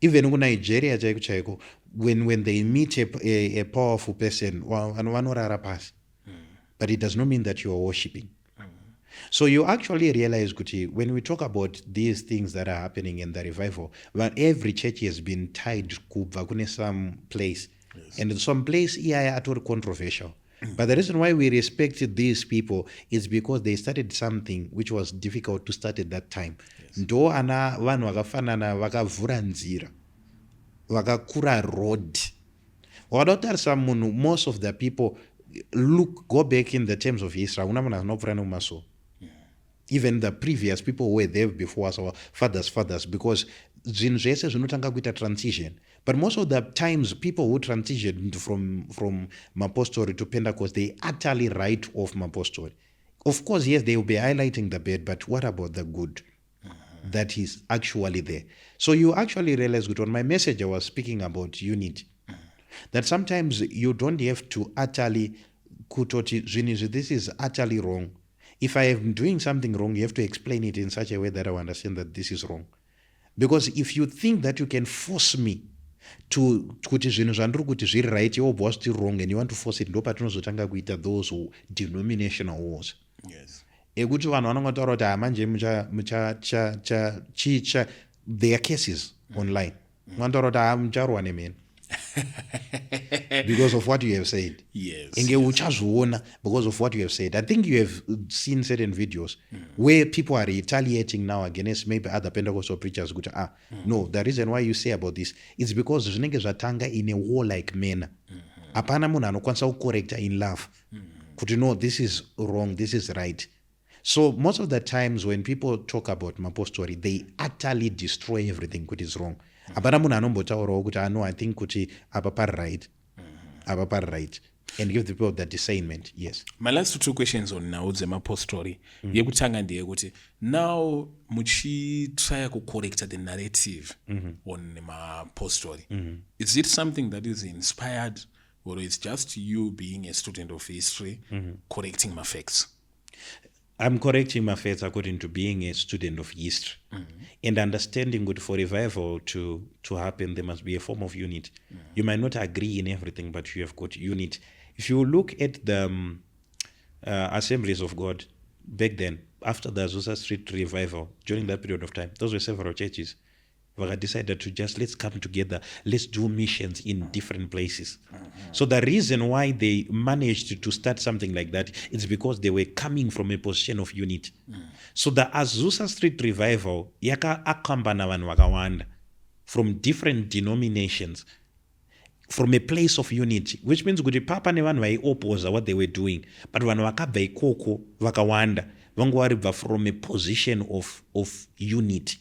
Even in Nigeria chaiko, when they meet a powerful person, vanorara pasi. But it does not mean that you are worshipping. So you actually realize, Kuti, when we talk about these things that are happening in the revival, well, every church has been tied to some place. Yes. And some place here are controversial. But the reason why we respected these people is because they started something which was difficult to start at that time. Ndo ana vanhu vakafanana vakavhura nzira, vakakura road. Wadatarisa munhu, most of the people go back in the terms of Israel. Even the previous people who were there before us, our fathers, because zvinhu zvese zvinotanga kuita transition. But most of the times, people who transitioned from maPOSTORI to Pentecost, they utterly write off maPOSTORI. Of course, yes, they will be highlighting the bad, but what about the good that is actually there? So you actually realize, good, on my message, I was speaking about unity. That sometimes you don't have to utterly, this is utterly wrong. If I am doing something wrong, you have to explain it in such a way that I understand that this is wrong. Because if you think that you can force me to kuti zvinhu zvandiri kuti zviri right, your boss is wrong, and you want to force it, ndo patinozotanga kuita those denominational wars. Yes. Ekuti vanhu vanongotaura kuti manje there are cases online. Vantaura kuti mucharwa nemene. Because of what you have said. Yes. Because of what you have said. I think you have seen certain videos where people are retaliating now against maybe other Pentecostal preachers. No, the reason why you say about this is because zvinenge zvatanga in a warlike manner. Apana munhu anokwanisa kucorrecta in love. Kuti no, this is wrong, this is right. So most of the times when people talk about maPOSTORI, they utterly destroy everything kuti is wrong. Apana munhu anombotaurawo kuti no, I think kuti apa pari right, and give the people that discernment. Yes. My last two questions on now maPOSTORI. Yekutanga ndiye kuti now muchitry kucorrecta the narrative on maPOSTORI. Is it something that is inspired, or it's just you being a student of history correcting my facts? I'm correcting my facts according to being a student of history and understanding that for revival to happen, there must be a form of unity. You might not agree in everything, but you have got unity. If you look at the Assemblies of God back then, after the Azusa Street revival, during that period of time, those were several churches. We decided to let's come together, let's do missions in different places. So the reason why they managed to start something like that is because they were coming from a position of unity. So the Azusa Street revival, yaka akambana vanhu vakawanda from different denominations, from a place of unity, which means kuti papa nevanhu vaioposa what they were doing, but vanhu vakabva ikoko vakawanda vangu varibva from a position of unity.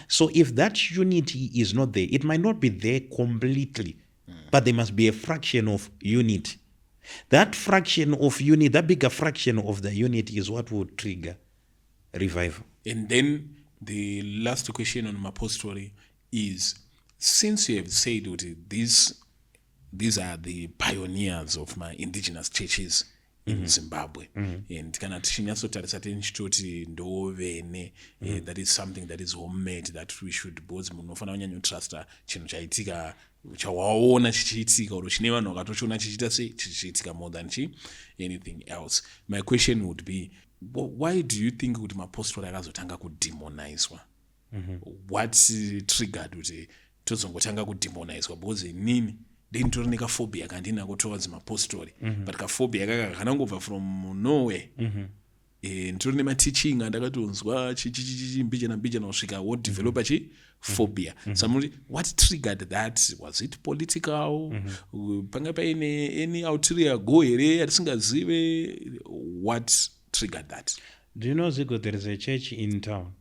So if that unity is not there, it might not be there completely, but there must be a fraction of unity. That fraction of unity, that bigger fraction of the unity is what would trigger revival. And then the last question on maPOSTORI is, since you have said these are the pioneers of my indigenous churches in Zimbabwe, and kana tichinyatsotarisa tichitoti ndovene, that is something that is homemade, that we should both munofana kunyanya trust chinhu chaitika chawaona chichiitika or chine vanhu vakatochiona chichiita sei chichiitika more than anything else. My question would be, why do you think kuti maPOSTORI akazotanga kudemonizwa? What triggered kuti tozongotanga kudemonizwa? Because nini ndintori nekaphobia kandinako towards maPOSTORI, but kaphobia kaka kanangobva from nowhere. Nditori nemateaching andakatonzwa mbijana kusvika what developer phobia. Somebody, what triggered that? Was it political? Panga paine any ulterior goal here atisingazive? What triggered that? Do you know, Zico, there is a church in town.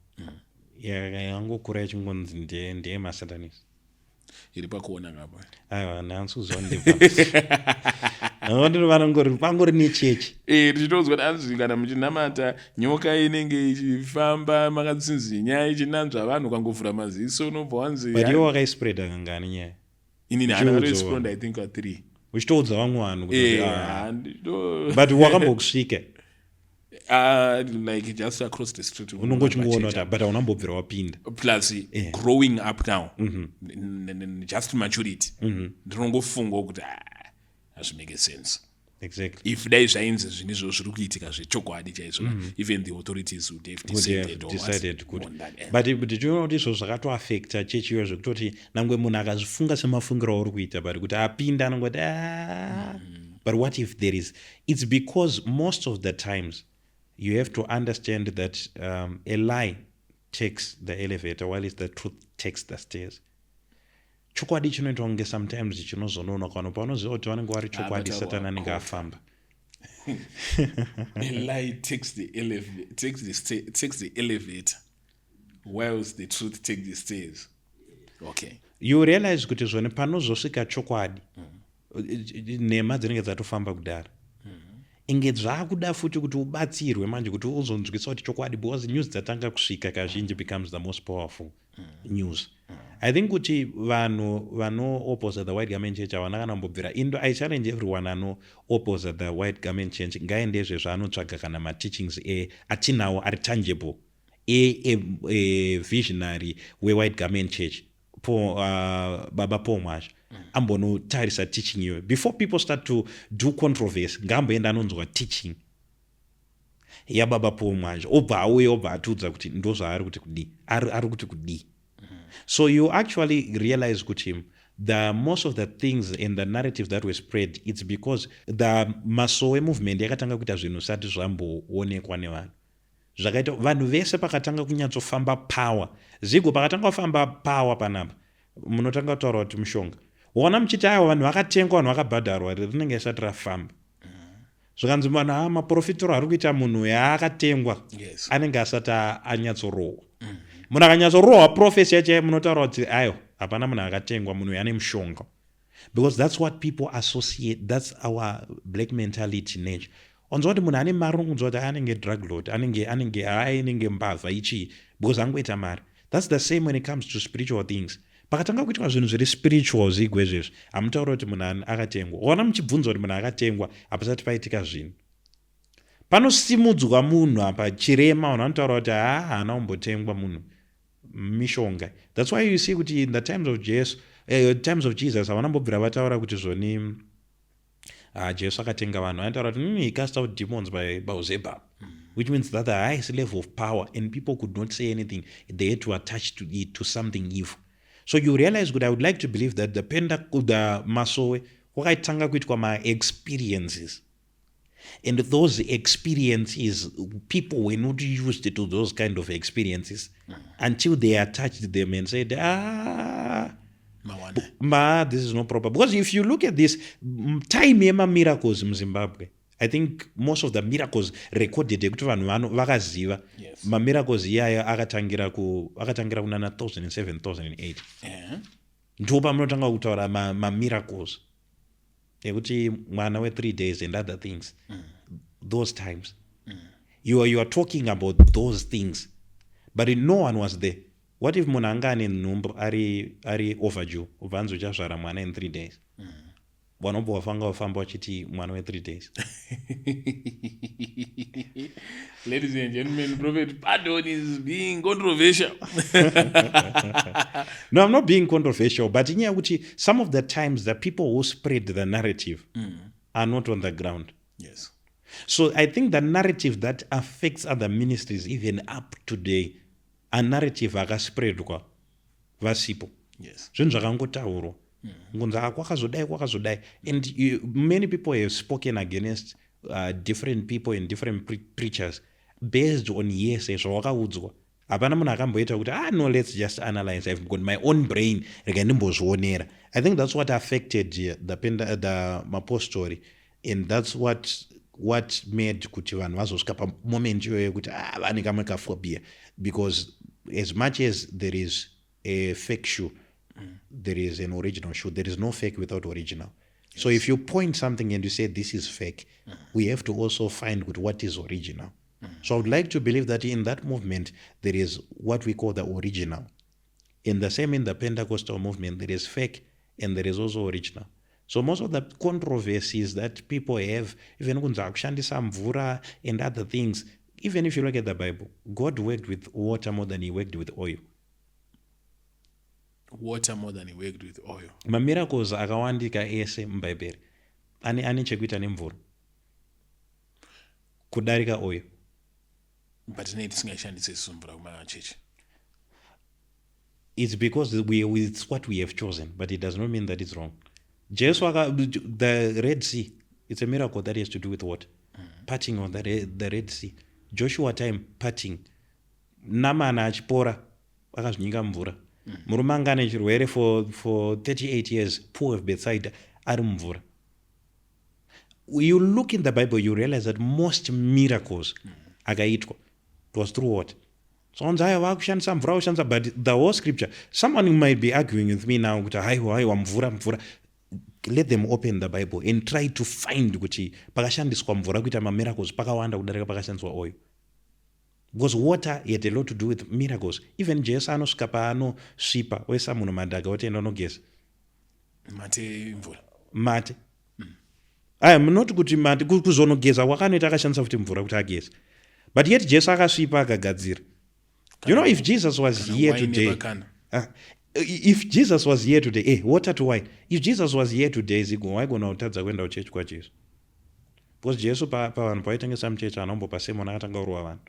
Yangokura chingonzi ndiye maSatanist. Iri pakuona ngapa. Aiwa, nansuzondipa. Ndiri vanongori pangori nechechi. Ndichitozwa danzi kana muchinamata nyoka inenge ichifamba makatsinzi nyaya ichinanzva vanhu kangovhura maziso unobva wanzi. But iwe wakaispreada kangani nyaya? Inini handakaispreada I think 3. Uchitoudza vamwe vanhu kuti but wakambokusvika. Like just across the street. Unongochingoona but haunambobvira wapinda. Plus growing up now, just maturity. Ndinongofunga kuti hazvimake sense. exactly. If dai zvainzi zvinhu izvo zviri kuitika zvechokwadi chaizvo, even the authorities would have Would decided, have or decided what, kuti on that end. but tichiona kuti izvo zvakatoafecta chechi iyo zvekutoti nangwe munhu akazvifunga semafungiro auri kuita but kuti apinda anongoti but what if there is, it's because most of the times you have to understand that a lie takes the elevator while the truth takes the stairs. Chokwadi chinoita kunge sometimes chinozononoka pano paunoziva kuti vanenge vari chokwadi but satani anenge afamba. A lie takes the elevator, whilst the truth takes the stairs. Okay. You realize kuti zvone panozosvika chokwadi nhema dzinenge dzatofamba kudara inge zvakuda futi kuti ubatsirwe manje kuti uzonzwisa kuti chokwadi, because news dzatanga kusvika kazhinji becomes the most powerful news. I think kuti vanhu vano oppose the white garment church havana kana mbobvira indo. I challenge everyone ano oppose the white garment church ngaendezve zvaanotsvaga kana mateachings atinawo ari tangible visionary we-white garment church baba Paul Mwazha ambonotarisa teaching iwe before people start to do controversy. Ngamboenda anonzwa teaching yababa Paul Mwazha obva auye obva atiudza kuti ndo zvaari kuti kudii, ari kuti kudii. So you actually realize kuti the most of the things in the narratives that were spread, it's because the masowe movement yakatanga kuita zvinhu sati zvamboonekwa nevanhu. Zvakaita vanhu vese pakatanga kunyatsofamba power zigo pakatanga kufamba power panapa munotanga kutaura kuti mushonga wona muchiti aiwa vanhu vakatengwa, vanhu vakabhadharwa rinenge risati rafamba. Zvikanzi vanhu maprofitoro ari kuita munhu yaakatengwa anenge asati anyatsorohwa. Munhu akanyatsorohwa profesi yacho munotaura kuti ayo hapana munhu akatengwa, munhu ane mushonga. Because that's what people associate, that's our black mentality nature. Onzwa kuti munhu ane mari unonzwa kuti anenge drug lord, anenge mbavha ichi because angoita mari. That's the same when it comes to spiritual things. Pakatanga kuitwa zvinhu zviri spiritual zigwe izvezvi hamutaura kuti munhu akatengwa. Ona muchibvunzwa kuti munhu akatengwa hapasati paitika zvinhu. Panosimudzwa munhu apa chirema vanhu vanotaura kuti haana kumbotengwa munhu mishonga. That's why you see kuti in the times of Jesus havana mbobvira vataura kuti zvoni Jesu akatenga vanhu. Anotaura kuti he cast out demons by Beelzebub, which means that the highest level of power and people could not say anything. They had to attach to it, to something evil. So you realize good, I would like to believe that the masowe wakaitanga kuitwa ma-experiences. And those experiences, people were not used to those kind of experiences until they attached them and said, this is not proper. Because if you look at this, time miracles in Zimbabwe, I think most of the miracles recorded kuti vanhu vakaziva mamiracles iyaya akatangira kunana 2007 2008 ndipo pamunotanga kutaura mamiracles ekuti mwana we3 days and other things. Those times you are talking about those things, but no one was there. What if munhu anga ane nhumbu ari overdue ubvanzi uchazvara mwana in 3 days vanobva wafamba wachiti mwana we3 days. Ladies and gentlemen, Prophet Pardon is being controversial. No, I'm not being controversial, but in here, some of the times the people who spread the narrative are not on the ground. Yes. So I think the narrative that affects other ministries even up today, a narrative akaspread kwa vasipo. Yes. Zvinhu zvakangotaurwa. Kwakazodai. And many people have spoken against different people and different preachers based on hearsay zvawakaudzwa. Hapana munhu akamboita kuti no, let's just analyze. I've got my own brain. I think that's what affected the maPOSTORI, and that's what made kuti vanhu vazosvika pamoment iyoyo kuti vane kamwe kaphobia, because as much as there is a fake shoe, there is an original shoe. There is no fake without original. Yes. So if you point something and you say this is fake, we have to also find what is original. So I would like to believe that in that movement, there is what we call the original. In the same, in the Pentecostal movement, there is fake and there is also original. So most of the controversies that people have, even kushandisa mvura and other things, even if you look at the Bible, God worked with water more than he worked with oil. Water more than he worked with oil. Miracles akawandika ese mubhaibheri ane chekuita nemvura. kudarika oil. But neti singaishandise mvura kumachechi. It's because it's what we have chosen, but it does not mean that it's wrong. The Red Sea, it's a miracle that has to do with what? Parting on the Red Sea. Joshua time, parting. Namana achipora, akazvinyika mvura. Murume anga ane chirwere for 38 years, poor of Bethsaida, ari mvura. You look in the Bible, you realize that most miracles akaitwa, it was through what? So but the whole scripture, someone might be arguing with me now, let them open the Bible and try to find kuti pakashandiswa mvura kuita miracles pakawanda kudarika pakashandiswa oil. Because water had a lot to do with miracles. Even Jesu anosvika paanosvipa oisa munhu madhaga otenda unogeza Mate mvura. mate. I am not kuti mate kuzonogeza wakanoita akashandisa futi mvura kuti ageze. But yet Jesu akasvipa akagadzira. You know, if Jesus was here today, if Jesus was here today, water to wine. If Jesus was here today, why go now tadza kwenda church kwa Jesu? Because Jesu pavanhu paitengesa muchechi anombopa sermon akatanga kurowa vanhu.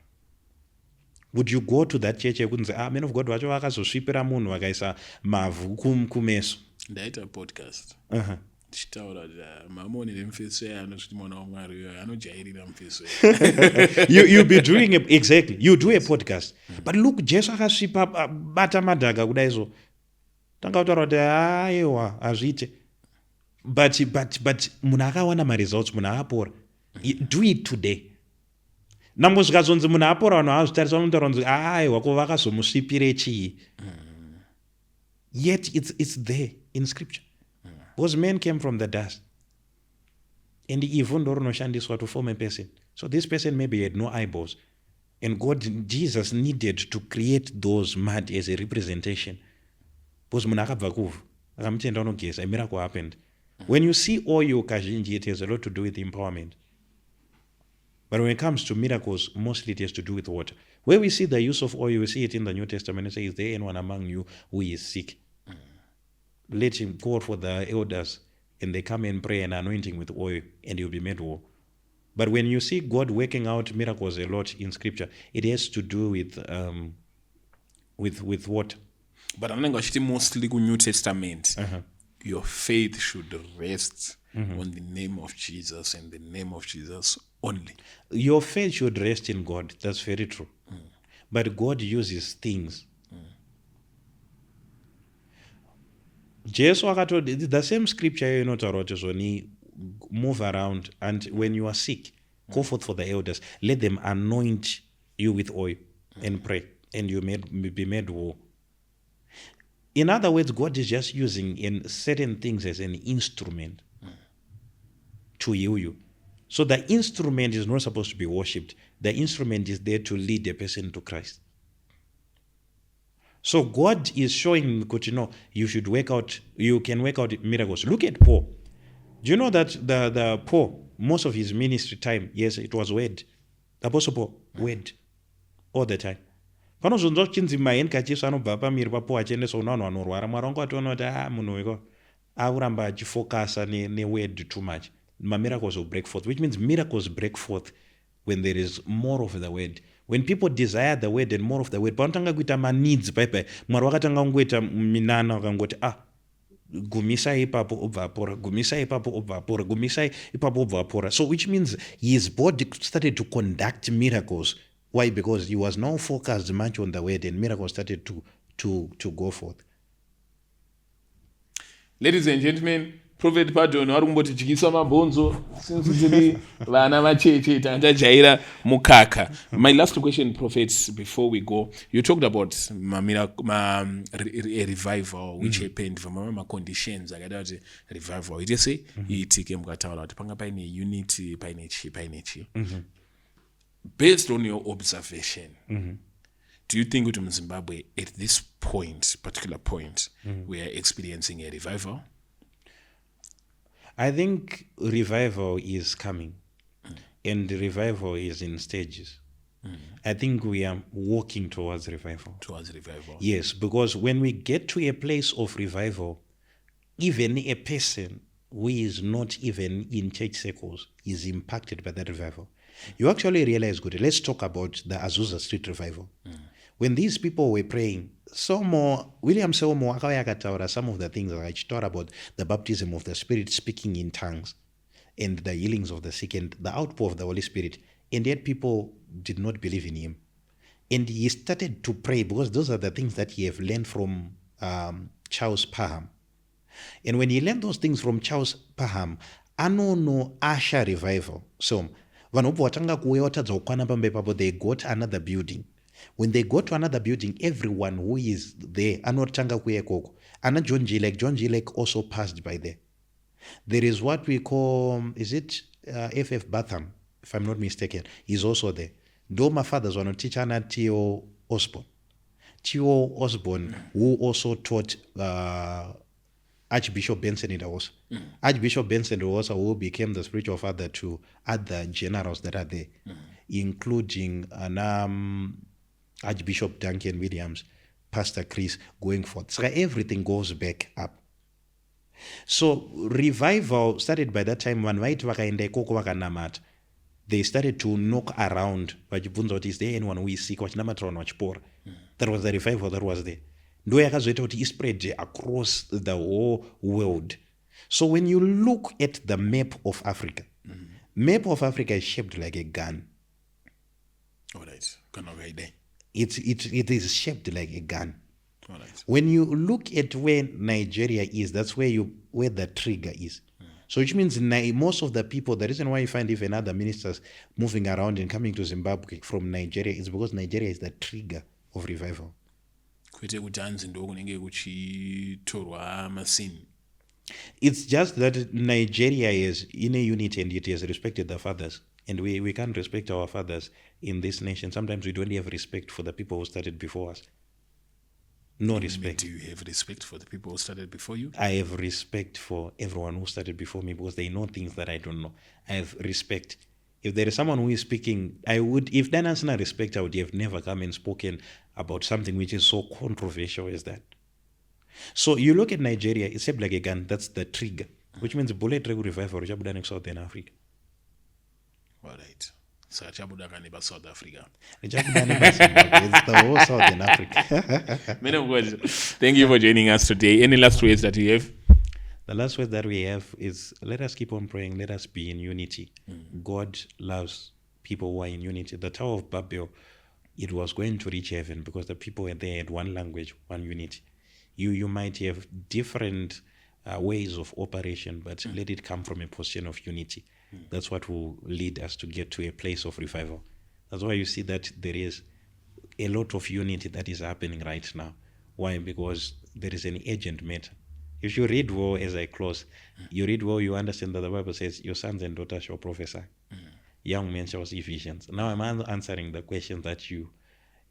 Would you go to that church and say, man of God, vacho vakazosvipira munhu vakaisa mavhu kumeso? Ndaita podcast. Chitaura mamonere mufeso anozviti mwana waMwari anojairira mufeso. You be doing exactly. You do a podcast. But look, Jesu akasvipa bata madhaga kudai so. Tanga kutaura kuti aiwa azviite. But munhu akawana ma-results, munhu akapora. Do it today. Nambosvika zonzi munhu apora vanhu havazvitarisa vanotaura kunzi aiwa ko vakazomusvipire chii. Yet it's there in scripture. Because men came from the dust. And ivhu ndo rinoshandiswa to form a person. So this person maybe had no eyeballs. And Jesus needed to create those mud as a representation. Because munhu akabva kuvhu, akamutenda unogeza, a miracle happened. When you see oil kazhinji, it has a lot to do with empowerment. But when it comes to miracles, mostly it has to do with water. Where we see the use of oil, we see it in the New Testament. It says, is there anyone among you who is sick? Let him call for the elders, and they come and pray and anointing with oil, and you'll be made whole. But when you see God working out miracles a lot in Scripture, it has to do with what? But I'm not mostly in New Testament. Your faith should rest on the name of Jesus and the name of Jesus only. Your faith should rest in God. That's very true. But God uses things. Jesus akatodi, the same scripture you know to move around, and when you are sick, go forth for the elders, let them anoint you with oil and pray, and you may be made whole. In other words, God is just using in certain things as an instrument to heal you. So the instrument is not supposed to be worshipped. The instrument is there to lead a person to Christ. So God is showing, you should work out, you can work out miracles. Look at Paul. Do you know that the Paul, most of his ministry time, yes, it was word. The Apostle Paul, word, all the time. Panozonzwa kuchinzi mahenka Jesu anobva pamiri paPaul achiendesa kuna vanhu vanorwara. Mwari wangu ationa kuti munhu weko auramba achifocasa ne-word too much. Miracles will break forth, which means miracles break forth when there is more of the word. When people desire the word and more of the word, panotanga kuita ma-needs paipai. Mwari wakatanga kungoita minana wakangoti gumisai ipapo obva apora, gumisai ipapo obva apora, gumisai ipapo obva apora. So which means his body started to conduct miracles. Why? Because he was now focused much on the word, and miracles started to go forth. Ladies and gentlemen, Prophet Pardon ari kumbotityisa mabhonzo since tiri vana vacheche tandajaira mukaka. My last question, Prophet, before we go, you talked about a revival which happened from my conditions akada kuti revival it say iitike mukataura kuti panga paine unity paine chi. Based on your observation, do you think that in Zimbabwe at this particular point, we are experiencing a revival? I think revival is coming, and the revival is in stages. I think we are walking towards revival. Yes, because when we get to a place of revival, even a person who is not even in church circles is impacted by that revival. You actually realize, good, let's talk about the Azusa Street revival. When these people were praying, William Selmo akataura some of the things that I taught about the baptism of the Spirit, speaking in tongues, and the healings of the sick, and the outpour of the Holy Spirit. And yet people did not believe in him. And he started to pray, because those are the things that he have learned from Charles Parham. And when he learned those things from Charles Parham, no Asha revival. So they got another building. When they go to another building, everyone who is there, John G. Lake also passed by there. There is what we call, is it F.F. Batham, if I'm not mistaken, he's also there. Though my fathers were not teaching T.O. Osborne. T.O. Osborne, who also taught Archbishop Benson Idahosa. Archbishop Benson Idahosa, who became the spiritual father to other generals that are there, including Archbishop Duncan Williams, Pastor Chris, going forth. So everything goes back up. So revival started by that time when they started to knock around. Is there anyone who is sick? That was the revival that was there. It spread across the whole world. So when you look at the map of Africa, map of Africa is shaped like a gun. All right. It is shaped like a gun. All right. When you look at where Nigeria is, that's where the trigger is. So which means most of the people, the reason why you find even other ministers moving around and coming to Zimbabwe from Nigeria is because Nigeria is the trigger of revival. It's just that Nigeria is in a unity and it has respected the fathers. And we can't respect our fathers in this nation. Sometimes we don't have respect for the people who started before us. No respect. Do you have respect for the people who started before you? I have respect for everyone who started before me because they know things that I don't know. I have respect. If there is someone who is speaking, if that has not respect, I would have never come and spoken about something which is so controversial as that. So you look at Nigeria, it's shaped like a gun. That's the trigger, which means bullet revival is in Southern Africa. All right. So Chabudaka South Africa. It's the whole Southern Africa. Men of God, thank you for joining us today. Any last words that you have? The last word that we have is, let us keep on praying. Let us be in unity. God loves people who are in unity. The Tower of Babel, it was going to reach heaven because the people were there had one language, one unity. You might have different ways of operation, but let it come from a position of unity. That's what will lead us to get to a place of revival. That's why you see that there is a lot of unity that is happening right now. Why? Because there is an urgent matter. If you read well, as I close, you read well, you understand that the Bible says, your sons and daughters shall prophesy. Young men shall see visions. Now I'm answering the question that you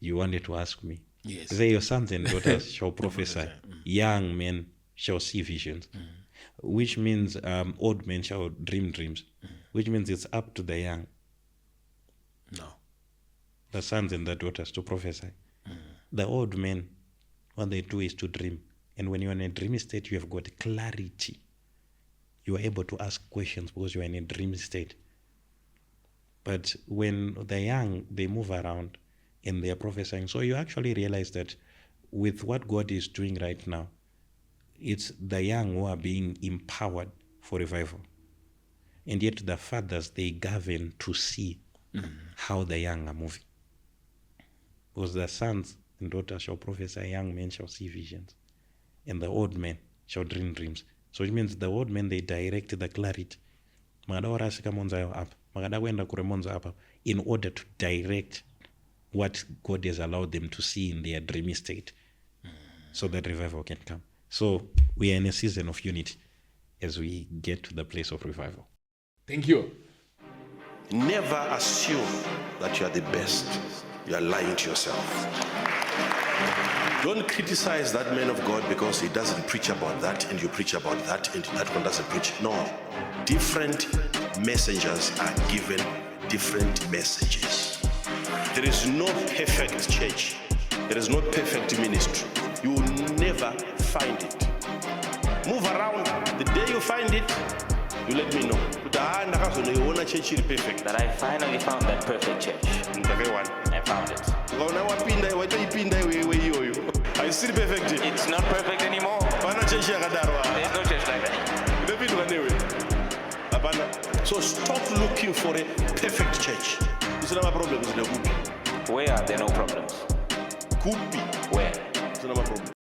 wanted to ask me. Yes. Say your sons and daughters shall prophesy. Young men shall see visions. Which means old men shall dream dreams. Which means it's up to the young. No. The sons and the daughters to prophesy. The old men, what they do is to dream. And when you're in a dreamy state, you have got clarity. You are able to ask questions because you are in a dreamy state. But when the young, they move around and they are prophesying. So you actually realize that with what God is doing right now, it's the young who are being empowered for revival. And yet the fathers, they govern to see how the young are moving. Because the sons and daughters shall prophesy, young men shall see visions, and the old men shall dream dreams. So it means the old men, they direct the clarity. In order to direct what God has allowed them to see in their dreamy state, so that revival can come. So we are in a season of unity as we get to the place of revival. Thank you. Never assume that you are the best. You are lying to yourself. Don't criticize that man of God because he doesn't preach about that and you preach about that and that one doesn't preach. No. Different messengers are given different messages. There is no perfect church. There is no perfect ministry. You will never find it. Move around. The day you find it, you let me know. Kuti ndakazonoiona church iri perfect. That I finally found that perfect church. Ndakaiwana. I found it. Ukaona watoipinda iwewe iyoyo. Haisiri perfect. It's not perfect anymore. Pana church yakadaro. There's no church like that. Ndopindwa newe. Hapana. So stop looking for a perfect church. Usina maproblems nekupi. Where are there no problems? Kupi. Where? Usina maproblems.